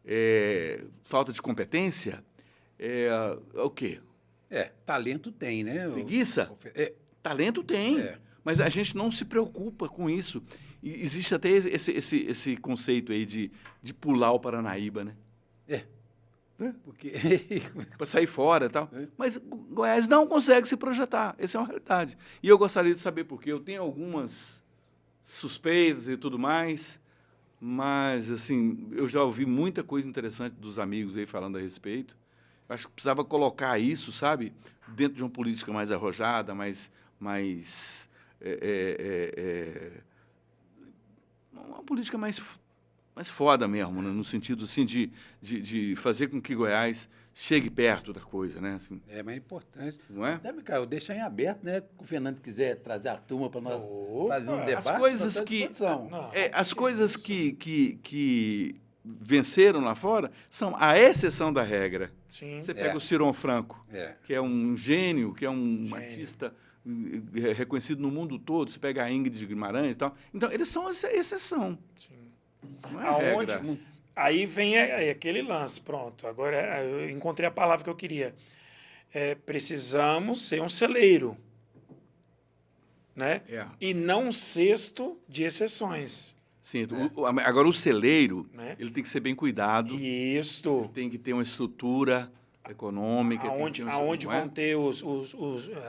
É falta de competência? É o quê? Talento tem, né? Preguiça? É, Talento tem, É. mas a gente não se preocupa com isso. E existe até esse conceito aí de pular o Paranaíba, né? porque... Para sair fora e tal. Mas Goiás não consegue se projetar. Essa é uma realidade. E eu gostaria de saber por quê. Eu tenho algumas suspeitas e tudo mais, mas, assim, eu já ouvi muita coisa interessante dos amigos aí falando a respeito. Acho que precisava colocar isso, sabe, dentro de uma política mais arrojada, mais uma política mais foda mesmo, né? No sentido assim, de fazer com que Goiás chegue perto da coisa, né? Assim, mas é importante. não é? Até, Micael, deixar em aberto, né? Se o Fernando quiser trazer a turma para nós fazer um debate. As coisas nós estamos à que disposição. as coisas que venceram lá fora são a exceção da regra. Sim. Você pega o Ciron Franco, É. que é um gênio, que é um artista reconhecido no mundo todo. Você pega a Ingrid Guimarães e tal. Então, eles são a exceção. Sim. Não é Aonde? regra. Aí vem aquele lance, pronto. Agora eu encontrei a palavra que eu queria. Precisamos ser um celeiro, né? É. E não um cesto de exceções. Sim, agora o celeiro, Né? ele tem que ser bem cuidado, Isto. tem que ter uma estrutura, econômica. Aonde vão ter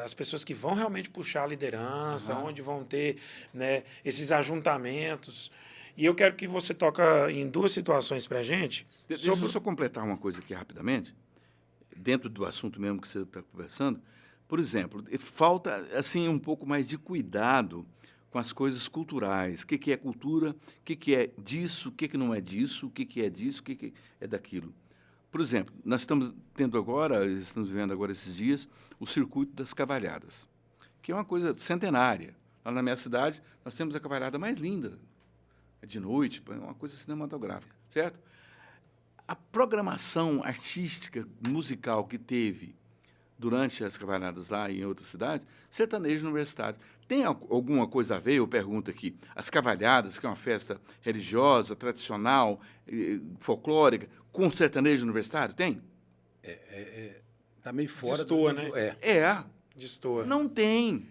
as pessoas que vão realmente puxar a liderança, onde vão ter, né, esses ajuntamentos. E eu quero que você toca em duas situações para a gente. Deixa eu só completar uma coisa aqui rapidamente, dentro do assunto mesmo que você está conversando. Por exemplo, falta assim um pouco mais de cuidado com as coisas culturais. O que é cultura, o que é disso, o que não é disso, o que é disso, o que é daquilo. Por exemplo, nós estamos vivendo agora esses dias, o circuito das cavalhadas, que é uma coisa centenária. Lá na minha cidade, nós temos a cavalhada mais linda, é de noite, é uma coisa cinematográfica, certo? A programação artística, musical que teve durante as cavalhadas lá e em outras cidades, sertanejo universitário. Tem alguma coisa a ver, eu pergunto aqui, as cavalhadas, que é uma festa religiosa, tradicional, folclórica, com sertanejo universitário? Tem? Tá meio fora. Destoa, né? Destoa. Não tem.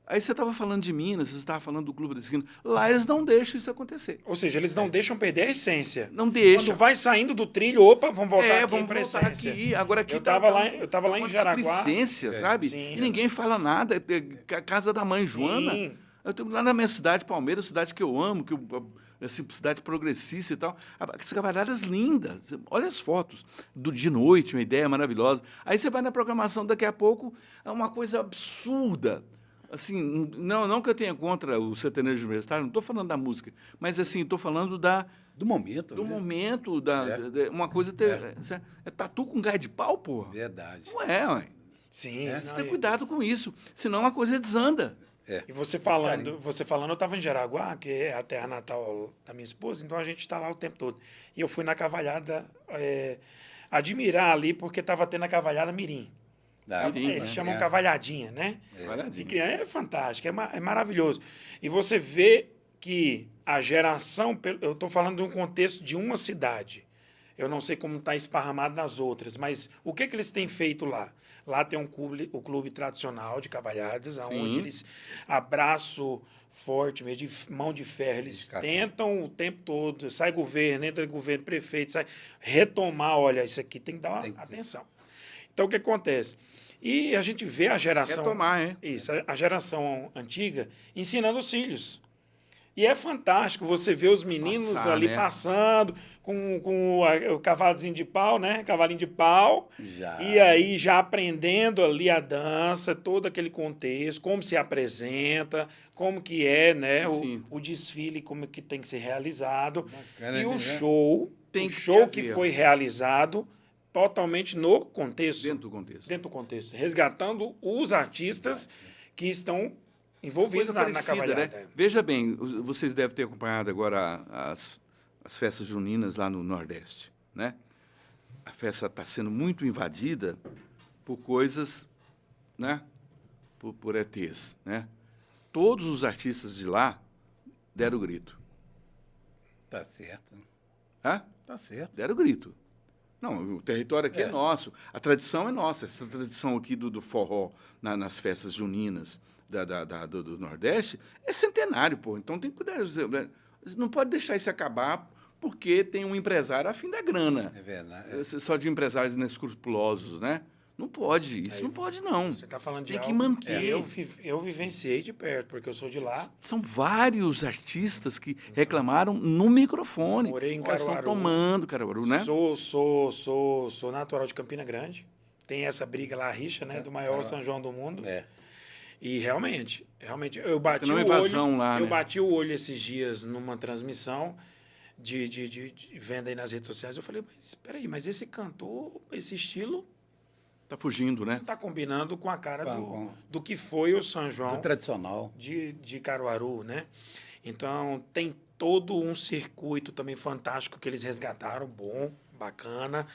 Aí você estava falando de Minas, você estava falando do Clube da Esquina. Lá eles não deixam isso acontecer. Ou seja, eles não deixam perder a essência. Não deixam. Quando vai saindo do trilho, opa, vamos voltar aqui vamos para a voltar essência. aqui. Agora aqui eu estava lá em Jaraguá. Displicência, sabe? Sim. E ninguém fala nada. É a casa da mãe Joana. Eu estou lá na minha cidade, Palmeiras, cidade que eu amo, assim, cidade progressista e tal. As cavalhadas lindas. Olha as fotos de noite, uma ideia maravilhosa. Aí você vai na programação, daqui a pouco é uma coisa absurda. Assim, não que eu tenha contra o sertanejo universitário, não estou falando da música, mas assim, estou falando do momento. Do momento, uma coisa... É tatu com gás de pau, porra? Verdade. Não é, ué. Sim. Você tem cuidado com isso, senão a coisa desanda. E você falando, eu estava em Jaraguá, que é a terra natal da minha esposa, então a gente está lá o tempo todo. E eu fui na cavalhada admirar ali, porque estava tendo a cavalhada mirim. Eles chamam cavalhadinha, né? É fantástico, é maravilhoso. E você vê que a geração... Eu estou falando de um contexto de uma cidade. Eu não sei como está esparramado nas outras, mas o que eles têm feito lá? Lá tem o clube tradicional de cavalhadas, onde eles abraço forte, mesmo de mão de ferro, eles tentam o tempo todo, sai governo, entra governo, prefeito, sai retomar, olha, isso aqui tem que dar atenção. Então, o que acontece? E a gente vê a geração... Isso, a geração antiga ensinando os filhos. E é fantástico você ver os meninos passando com o cavalozinho de pau, né? Cavalinho de pau. E aí já aprendendo ali a dança, todo aquele contexto, como se apresenta, como que é, né? O desfile, como que tem que ser realizado. Bacana, e o show que foi realizado... totalmente no contexto. Dentro do contexto. Resgatando os artistas que estão envolvidos na cavalhada. Né? Veja bem, vocês devem ter acompanhado agora as festas juninas lá no Nordeste, né? A festa está sendo muito invadida por coisas, né? Por ETs, né? Todos os artistas de lá deram o grito. Tá certo. Hã? Tá certo. Deram o grito. Não, o território aqui é nosso, a tradição é nossa. Essa tradição aqui do forró nas festas juninas do Nordeste é centenário, pô. Então tem que cuidar. Você não pode deixar isso acabar porque tem um empresário a fim da grana. É verdade. Só de empresários inescrupulosos, né? Não pode, isso não pode, não. Você está falando de tem algo que manter. Eu vivenciei de perto, porque eu sou de lá. São vários artistas que reclamaram no microfone. Morei em Caruaru. Estão tomando Caruaru, né? Sou natural de Campina Grande. Tem essa briga lá, a rixa, né? Do maior São João do mundo. E realmente, eu bati o olho. Lá, eu bati o olho esses dias numa transmissão de venda aí nas redes sociais. Eu falei, mas espera aí, mas esse cantor, esse estilo... Está fugindo, né? Está combinando com a cara do que foi o São João. Do tradicional. De Caruaru, né? Então, tem todo um circuito também fantástico que eles resgataram, bom, bacana.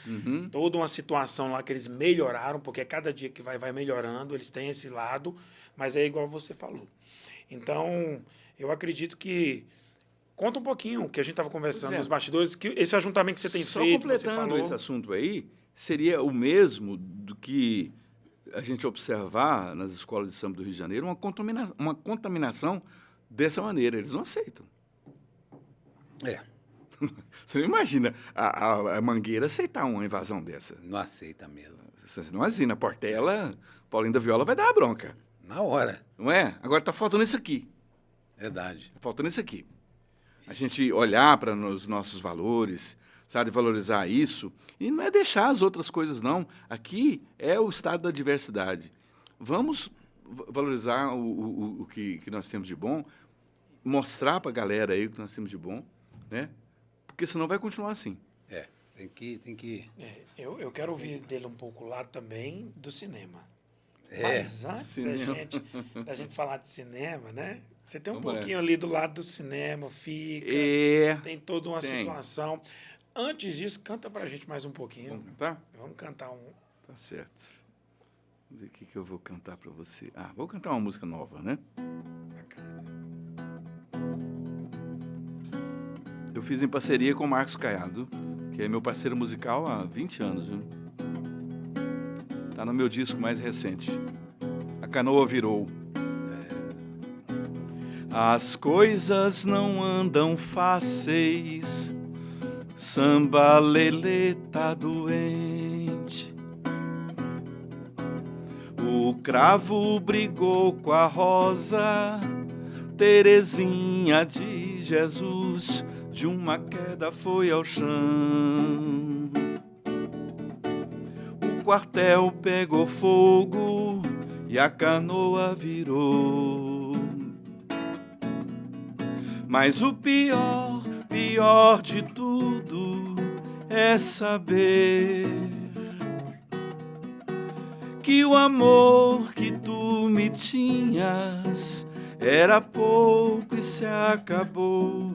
Toda uma situação lá que eles melhoraram, porque cada dia que vai melhorando, eles têm esse lado, mas é igual você falou. Então, eu acredito que... Conta um pouquinho o que a gente estava conversando nos bastidores, que esse ajuntamento que você tem feito, você falou... Só completando esse assunto aí, seria o mesmo do que a gente observar nas escolas de samba do Rio de Janeiro, uma contaminação dessa maneira. Eles não aceitam. Você não imagina a Mangueira aceitar uma invasão dessa. Não aceita mesmo. Você não imagina, a Portela, Paulinho da Viola vai dar a bronca. Na hora. Não é? Agora tá faltando isso aqui. Verdade. Tá faltando isso aqui. A gente olhar para os nossos valores, sabe, valorizar isso. E não é deixar as outras coisas, não. Aqui é o estado da diversidade. Vamos valorizar o que nós temos de bom, mostrar para a galera aí o que nós temos de bom, né? Porque senão vai continuar assim. Tem que... Eu quero ouvir dele um pouco lá também do cinema. É, Mas antes cinema. da gente falar de cinema, né? Você tem um Vamos lá. pouquinho ali do lado do cinema, fica, tem toda uma situação. Antes disso, canta pra gente mais um pouquinho. Vamos cantar? Vamos cantar um. Tá certo. Vamos ver o que eu vou cantar para você. Vou cantar uma música nova, né? Bacana. Eu fiz em parceria com o Marcos Caiado, que é meu parceiro musical há 20 anos, viu? Tá no meu disco mais recente. A Canoa Virou. As coisas não andam fáceis, samba lelê tá doente. O cravo brigou com a rosa, Terezinha de Jesus, de uma queda foi ao chão. O quartel pegou fogo e a canoa virou. Mas o pior de tudo é saber que o amor que tu me tinhas era pouco e se acabou.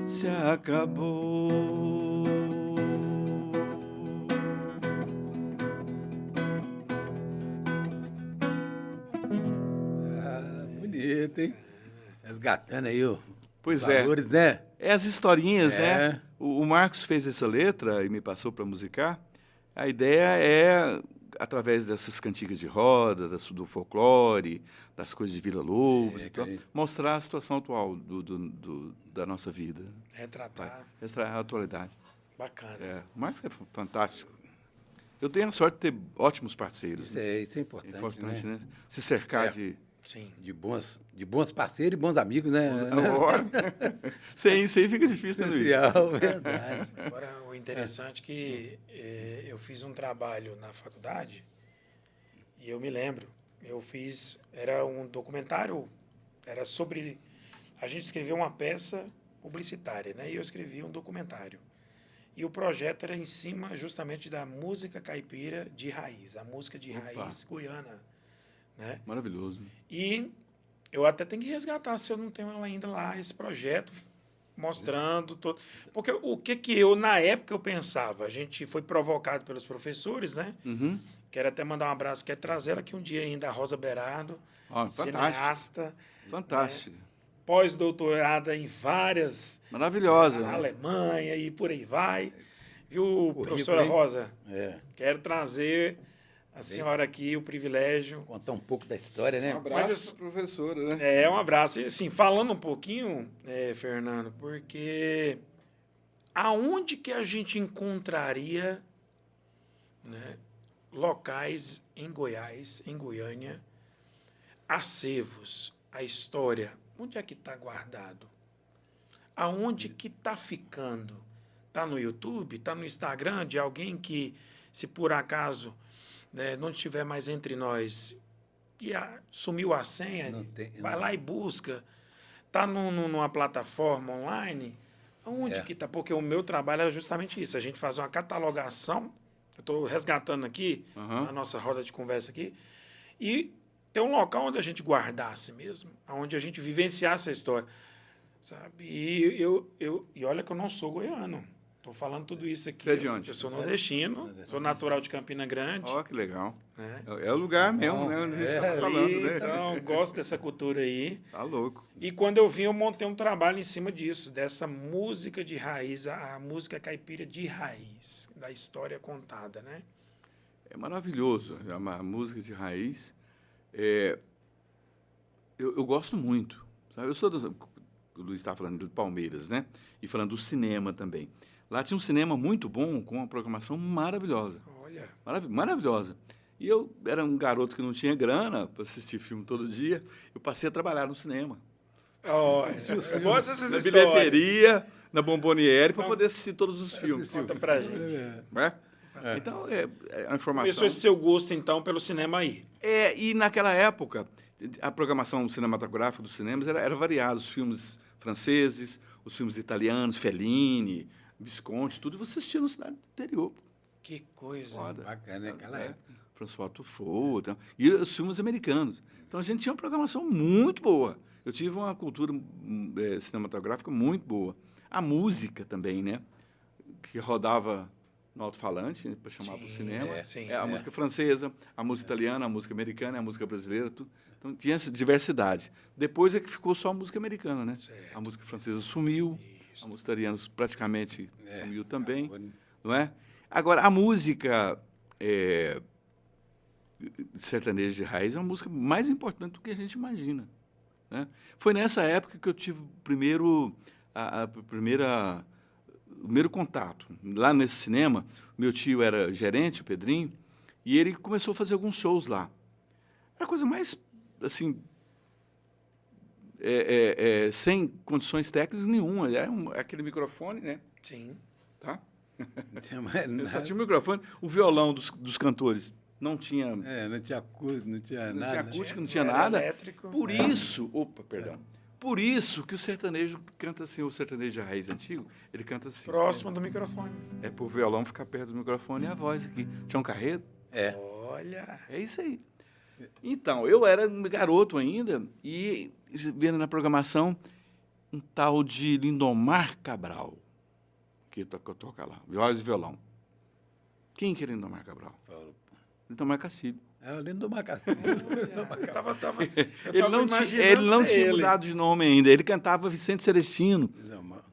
Se acabou. Bonito, hein? Resgatando aí os Pois valores, né? É as historinhas, É. né? O Marcos fez essa letra e me passou para musicar. A ideia é, através dessas cantigas de roda, do folclore, das coisas de Vila Lobos e tal, mostrar a situação atual da nossa vida. Retratar. Essa é a atualidade. Bacana. O Marcos é fantástico. Eu tenho a sorte de ter ótimos parceiros. Isso é importante, É importante, né? né? Se cercar É. de... Sim. De bons parceiros e bons amigos, né? Sem isso aí fica difícil, né, Luiz? Essencial, verdade. Agora, o interessante é que eu fiz um trabalho na faculdade e eu me lembro, era um documentário, era sobre, a gente escreveu uma peça publicitária, né? E eu escrevi um documentário. E o projeto era em cima justamente da música caipira de raiz, a música de raiz goiana, né? Maravilhoso. E eu até tenho que resgatar, se eu não tenho ainda lá, esse projeto mostrando todo. Porque o que eu, na época, eu pensava? A gente foi provocado pelos professores, né? Uhum. Quero até mandar um abraço, quero trazer ela aqui um dia ainda, a Rosa Berardo, cineasta. Fantástica. Né? Pós-doutorada em várias... Maravilhosa. Na Alemanha e por aí vai. Viu, Currículo, professora hein? Rosa? Quero trazer a senhora aqui, o privilégio. contar um pouco da história, né? Um abraço Mas, para a professora, né? Um abraço. E, assim, falando um pouquinho, Fernando, porque aonde que a gente encontraria, né, locais em Goiás, em Goiânia, acervos, a história, onde é que está guardado? Aonde que está ficando? Está no YouTube? Está no Instagram de alguém que, se por acaso, né, não estiver mais entre nós e sumiu a senha, vai lá e busca. Está numa plataforma online? Onde que está? Porque o meu trabalho era justamente isso, a gente fazer uma catalogação, eu estou resgatando aqui, na nossa roda de conversa aqui, e ter um local onde a gente guardasse mesmo, onde a gente vivenciasse a história, sabe? E olha que eu não sou goiano. Estou falando tudo isso aqui. Você é de onde? Eu sou nordestino, sou natural de Campina Grande. Ó, que legal. Né? É o lugar mesmo, né? Onde a gente está falando, né? Então, gosto dessa cultura aí. Tá louco. E quando eu vim, eu montei um trabalho em cima disso, dessa música de raiz, a música caipira de raiz, da história contada, né? É maravilhoso. É uma música de raiz. Eu gosto muito. Sabe? Eu sou o Luiz estava falando do Palmeiras, né? E falando do cinema também. Lá tinha um cinema muito bom, com uma programação maravilhosa. Olha. Maravilhosa. E eu era um garoto que não tinha grana para assistir filme todo dia. Eu passei a trabalhar no cinema. Olha, eu gosto dessas Na histórias. bilheteria, na Bomboniere, para poder assistir todos os filmes. Conta pra gente. Né? Então, é uma informação. Começou esse seu gosto, então, pelo cinema aí. E naquela época, a programação cinematográfica dos cinemas era variada. Os filmes franceses, os filmes italianos, Fellini, Visconti, tudo você assistia na cidade do interior. Que coisa. Foda. Bacana, naquela época. François Truffaut. Então, e os filmes americanos. Então, a gente tinha uma programação muito boa. Eu tive uma cultura cinematográfica muito boa. A música também, né? Que rodava no alto-falante, né, para chamar para o cinema. A música francesa, a música italiana, a música americana, a música brasileira. Tudo. Então, tinha essa diversidade. Depois é que ficou só a música americana, né? Certo. A música francesa sumiu, a música italiana praticamente sumiu também, não é? Agora, a música sertaneja de raiz é uma música mais importante do que a gente imagina, né? Foi nessa época que eu tive o primeiro contato. Lá nesse cinema, meu tio era gerente, o Pedrinho, e ele começou a fazer alguns shows lá. Era a coisa mais, assim, sem condições técnicas nenhuma. Era aquele microfone, né? Sim. Tá? Não Só tinha o microfone. O violão dos cantores não tinha... não tinha acústica, não tinha Não nada. tinha acústica, não tinha Era nada. elétrico. Por isso... Opa, perdão. Por isso que o sertanejo canta assim, o sertanejo de raiz antigo, ele canta assim. Próximo do microfone. É pro violão ficar perto do microfone e a voz aqui. Tinha um carreiro? Olha. É isso aí. Então, eu era um garoto ainda e vendo na programação um tal de Lindomar Cabral, que toca lá, voz e violão. Quem que é Lindomar Cabral? Lindomar Castilho. É o Lindomar Castilho. Ele não tinha mudado de nome ainda. Ele cantava Vicente Celestino,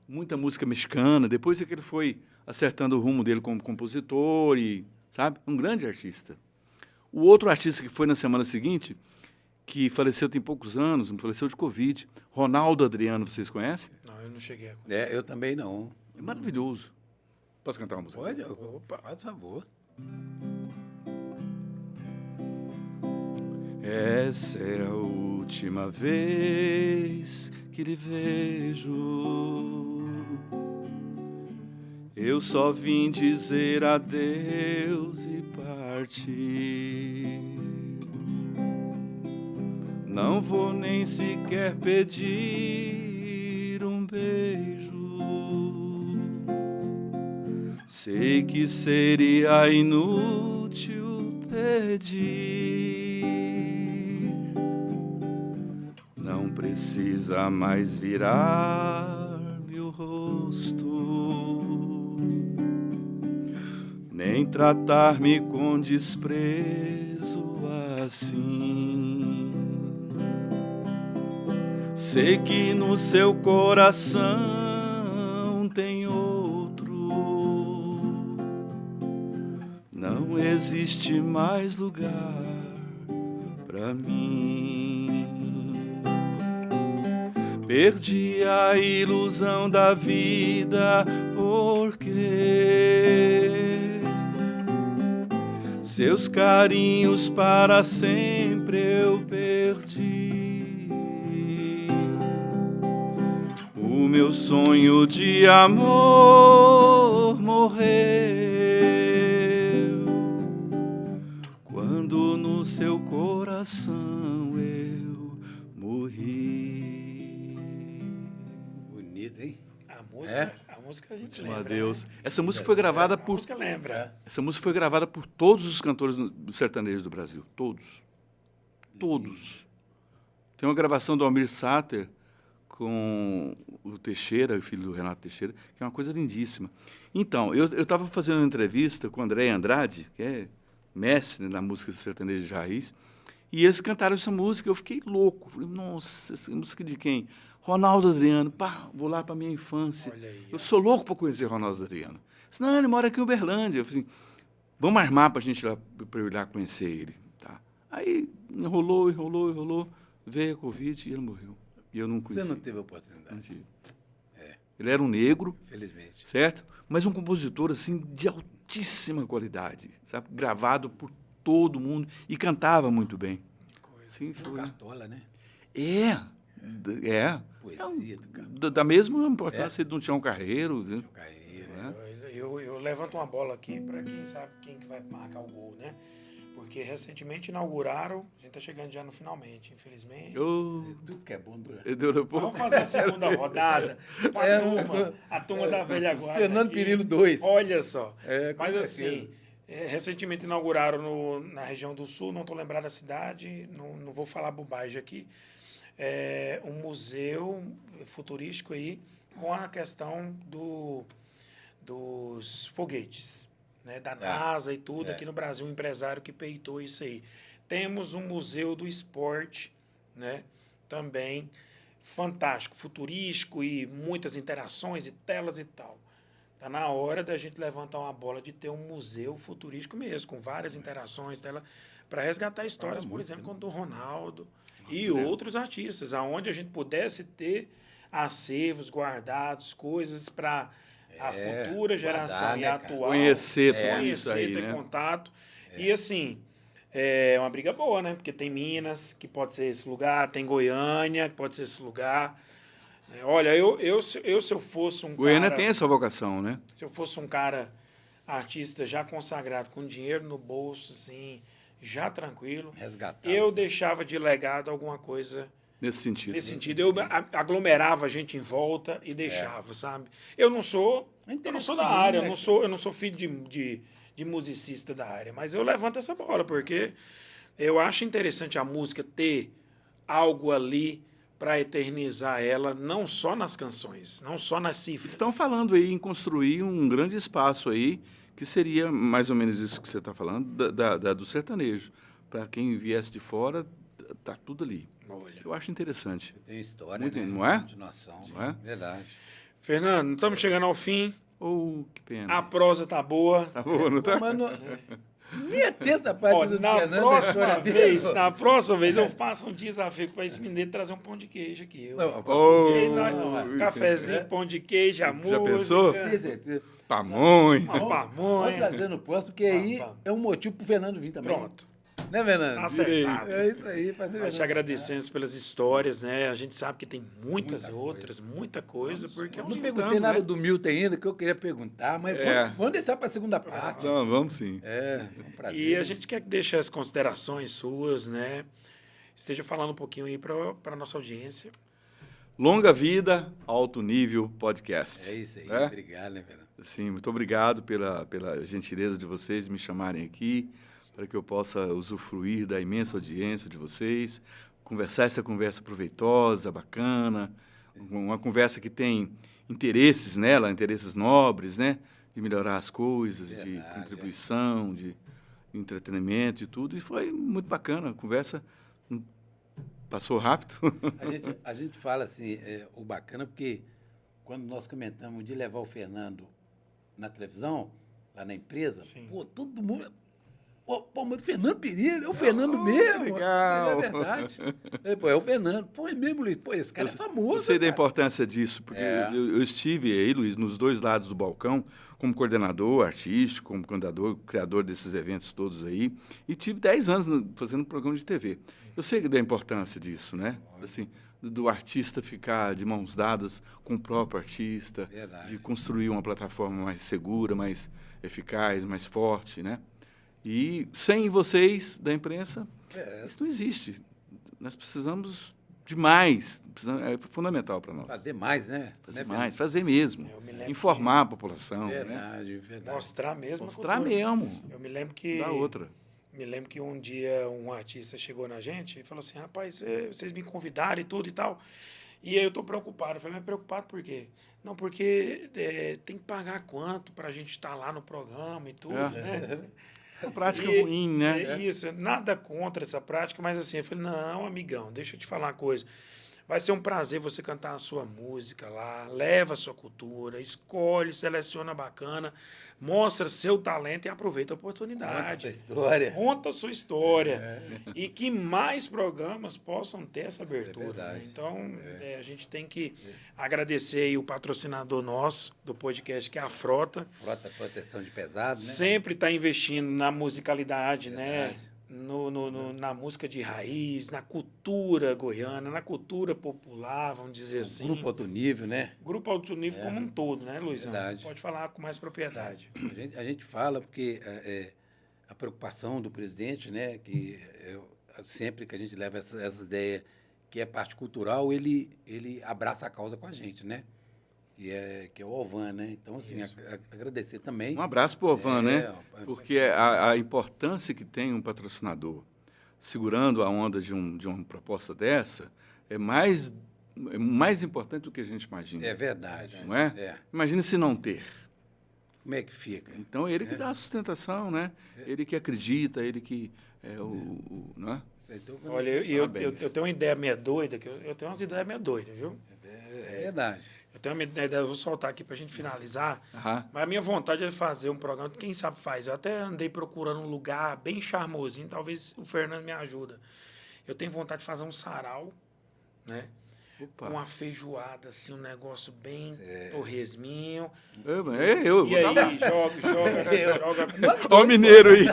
muita música mexicana. Depois é que ele foi acertando o rumo dele como compositor e, sabe, um grande artista. O outro artista que foi na semana seguinte, que faleceu tem poucos anos, faleceu de Covid, Ronaldo Adriano, vocês conhecem? Não, eu não cheguei a conhecer. Eu também não. É maravilhoso. Posso cantar uma música? Pode? Opa, faz favor. Essa é a última vez que lhe vejo. Eu só vim dizer adeus e partir. Não vou nem sequer pedir um beijo. Sei que seria inútil pedir. Não precisa mais virar-me o rosto, nem tratar-me com desprezo assim. Sei que no seu coração tem outro, não existe mais lugar pra mim. Perdi a ilusão da vida porque seus carinhos para sempre eu perdi. O meu sonho de amor morreu quando no seu coração eu morri. Bonito, hein? A música a gente lembra. Deus. Essa música foi gravada A música lembra. Essa música foi gravada por todos os cantores do sertanejo do Brasil. Todos. Todos. Tem uma gravação do Almir Sater com o Teixeira, o filho do Renato Teixeira, que é uma coisa lindíssima. Então, eu estava fazendo uma entrevista com o André Andrade, que é mestre na música sertaneja de raiz, e eles cantaram essa música. Eu fiquei louco. Falei, nossa, essa música de quem? Ronaldo Adriano. Pá, vou lá para minha infância. Olha aí, eu sou louco para conhecer Ronaldo Adriano. Senão ele mora aqui em Uberlândia. Eu falei assim, vamos armar para a gente ir lá, para eu ir lá conhecer ele. Tá. Aí enrolou, veio a Covid e ele morreu. E eu não Você conheci. não teve a oportunidade. Não tive. Ele era um negro, Infelizmente. certo? Mas um compositor, assim, de altíssima qualidade, sabe? Gravado por todo mundo e cantava muito bem. Que coisa. Sim, Um foi. Cartola, né? É. Poesia do cara. Da mesma importância do Tião Carreiro. Né? Carreira. Eu levanto uma bola aqui para quem sabe quem que vai marcar o gol, né? Porque recentemente inauguraram, a gente está chegando já no finalmente, infelizmente. Tudo que é bom dura. Dura pouco. Vamos fazer a segunda rodada com a turma da velha guarda. Fernando aqui. Perillo 2. Olha só. Com Mas certeza. assim, recentemente inauguraram na região do Sul, não estou lembrado da cidade, não vou falar bobagem aqui, um museu futurístico aí com a questão dos foguetes. Né, da NASA e tudo, aqui no Brasil, um empresário que peitou isso aí. Temos um museu do esporte, né, também fantástico, futurístico e muitas interações e telas e tal. Está na hora da gente levantar uma bola de ter um museu futurístico mesmo, com várias interações, para resgatar histórias, por exemplo, como do Ronaldo e outros artistas, aonde a gente pudesse ter acervos guardados, coisas para a futura geração guardar, e né, a cara? atual Conhecer tudo isso aí, ter né? contato. E assim, é uma briga boa, né? Porque tem Minas, que pode ser esse lugar, tem Goiânia, que pode ser esse lugar. Olha, se eu fosse um Goiânia cara... tem essa vocação, né? Se eu fosse um cara artista já consagrado, com dinheiro no bolso, assim, já tranquilo, Resgatado. eu deixava de legado alguma coisa Nesse sentido. nesse sentido. Eu aglomerava a gente em volta e deixava, sabe? Eu não sou da área, eu não sou filho de musicista da área, mas eu levanto essa bola, porque eu acho interessante a música ter algo ali para eternizar ela, não só nas canções, não só nas cifras. Estão falando aí em construir um grande espaço aí, que seria mais ou menos isso que você está falando, do sertanejo. Para quem viesse de fora, tá tudo ali. Olha. Eu acho interessante. Tem história, Muito, né? não é? Continuação. Não é? Verdade. Fernando, estamos chegando ao fim. Que pena. A prosa tá boa. Tá bom, não tá? Mas nem a terça parte Ó, do na Fernando, a próxima história dele. vez, eu faço um desafio para esse mineiro trazer um pão de queijo aqui. Cafezinho, pão de queijo, a música. pensou? Tem certeza. Pamonha. Uma pamonha. Vamos trazer no próximo, porque aí Vamos. é um motivo pro Fernando vir também. Pronto. Né, Fernando? Acertado. É isso aí. Fazer Nós te agradecemos pelas histórias, né? A gente sabe que tem muitas outras, muita coisa, porque é um Não livro. perguntei nada né? do Milton ainda, que eu queria perguntar, mas vamos deixar para a segunda parte. Não, vamos sim. É um prazer. E a gente quer deixar as considerações suas, né? Esteja falando um pouquinho aí para a nossa audiência. Longa Vida, Alto Nível Podcast. É isso aí, É? obrigado, né, Fernando? Sim, muito obrigado pela gentileza de vocês de me chamarem aqui, para que eu possa usufruir da imensa audiência de vocês, conversar essa conversa proveitosa, bacana, uma conversa que tem interesses nela, interesses nobres, né? De melhorar as coisas, de contribuição, de entretenimento e tudo. E foi muito bacana, a conversa passou rápido. A gente fala assim, o bacana, porque quando nós comentamos de levar o Fernando na televisão, lá na empresa, pô, todo mundo... Pô, mas o Fernando Perillo, é o Fernando mesmo. legal. É verdade. Pô, é o Fernando. Pô, é mesmo, Luiz. Pô, esse cara é famoso. Eu sei da cara. importância disso, porque eu estive aí, Luiz, nos dois lados do balcão, como coordenador artístico, como criador desses eventos todos aí, e tive 10 anos fazendo programa de TV. Eu sei da importância disso, né? Assim, do artista ficar de mãos dadas com o próprio artista, Verdade. de construir uma plataforma mais segura, mais eficaz, mais forte, né? E sem vocês da imprensa, isso não existe. Nós precisamos de mais. É fundamental para nós. Fazer mais, né? Fazer Né, mais, fazer mesmo. Eu me lembro Informar a população. Verdade, Né? verdade. Mostrar mesmo. a Mostrar cultura. mesmo. Eu me lembro que. Da outra. Me lembro que um dia um artista chegou na gente e falou assim: rapaz, vocês me convidaram e tudo e tal. E aí eu tô preocupado. Eu falei, mas preocupado por quê? Não, porque tem que pagar quanto para a gente estar lá no programa e tudo, né? É prática E, ruim, né? Isso, nada contra essa prática, mas assim, eu falei, não, amigão, deixa eu te falar uma coisa. Vai ser um prazer você cantar a sua música lá, leva a sua cultura, escolhe, seleciona bacana, mostra seu talento e aproveita a oportunidade. Conta a sua história. Conta a sua história. E que mais programas possam ter essa abertura. verdade. Né? Então, a gente tem que agradecer aí o patrocinador nosso do podcast, que é a Frota. Frota Proteção de Pesado, né? Sempre está investindo na musicalidade, né? Na música de raiz, na cultura goiana, na cultura popular, vamos dizer assim. Grupo Alto Nível, né? Grupo Alto Nível como um todo, né, Luizão? Verdade. Você pode falar com mais propriedade. A gente fala porque a preocupação do presidente, né, que sempre que a gente leva essa ideia que é parte cultural, ele abraça a causa com a gente, né? Que é o Ovan, né? Então, assim, agradecer também. Um abraço para o Ovan, né? É, Porque a importância que tem um patrocinador segurando a onda de uma proposta dessa é mais importante do que a gente imagina. É verdade. Não é? Imagina se não ter. Como é que fica? Então, ele que dá a sustentação, né? Ele que acredita, ele que é não é? Então, Olha, eu Parabéns. tenho uma ideia meio doida, que eu tenho umas ideias meio doidas, viu? é verdade. Eu tenho uma ideia, eu vou soltar aqui para a gente finalizar. Aham. Mas a minha vontade é fazer um programa, quem sabe faz. Eu até andei procurando um lugar bem charmosinho, talvez o Fernando me ajuda. Eu tenho vontade de fazer um sarau, né? Opa. Com uma feijoada, assim, um negócio bem torresminho. Eu E vou dar aí, joga. Ó o mineiro aí.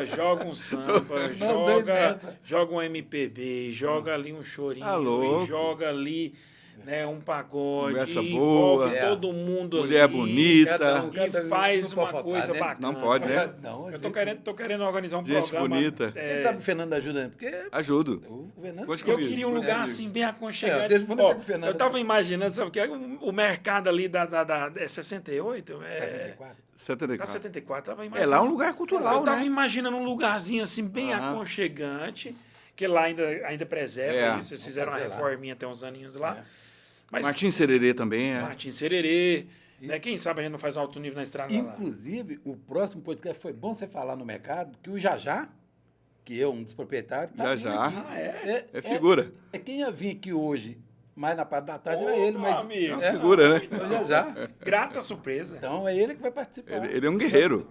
Joga um samba, joga um MPB, joga ali um chorinho, Tá louco. e joga ali, né, um pagode, Conversa e boa. envolve todo mundo Mulher ali. bonita. E faz não pode uma faltar, coisa né? bacana. Não pode, né? Não, Eu tô querendo organizar um Gente programa. bonita. Quem sabe o Fernando ajuda, porque Ajudo. o Fernando... Conte Eu comigo. queria um Conte lugar comigo. assim, bem aconchegante. deixa eu Ó, com o Fernando. eu tava imaginando, sabe o que é? O mercado ali é 68? 74. 74. Tá 74, tava É imaginando. lá um lugar cultural, Eu tava né? imaginando um lugarzinho assim, bem Aham. aconchegante, que lá ainda preserva. É. Vocês fizeram uma fazer lá. reforminha até uns aninhos lá. Mas Martins Sererê também é. Martins Sererê, né? Quem sabe a gente não faz um alto nível na estrada lá. Inclusive, o próximo podcast foi bom você falar no mercado que o Jajá, que é um dos proprietários, tá Jajá. vindo aqui. Ah, é? É figura. Quem ia vir aqui hoje, mais na parte da tarde, Ô, era ele, meu mas amigo. É uma figura, né? o Jajá. Grata surpresa. Então é ele que vai participar. Ele é um guerreiro.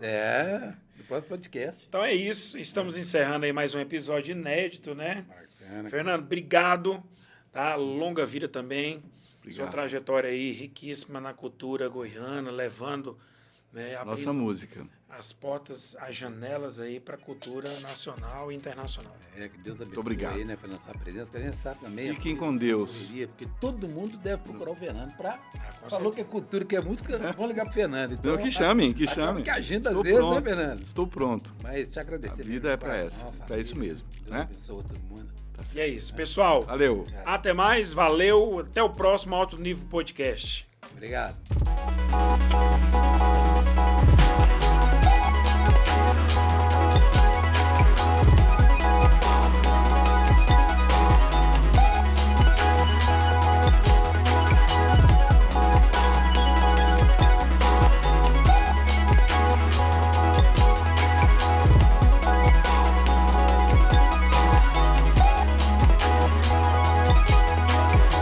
Do próximo podcast. Então é isso. Estamos encerrando aí mais um episódio inédito, né? Bacana. Fernando, obrigado. Tá? Longa vida também. Obrigado. Sua trajetória aí riquíssima na cultura goiana, levando, né, Nossa abrindo música. as portas, as janelas aí para a cultura nacional e internacional. Que Deus abençoe obrigado. aí, né, Fernando, sua presença, que a gente sabe também. Fiquem com Deus. Correria, porque todo mundo deve procurar o Fernando para com falou que é cultura, que é música, vamos ligar pro Fernando. Então, Não, que chamem, que acaba chamem. que agenda às Estou vezes, pronto. né, Fernando? Estou pronto. Mas te agradecer. A vida mesmo, é pra coração, essa, a pra isso família. mesmo, Deus né? abençoe todo mundo. E é isso, pessoal. Valeu. Até mais, valeu. Até o próximo Alto Nível Podcast. Obrigado.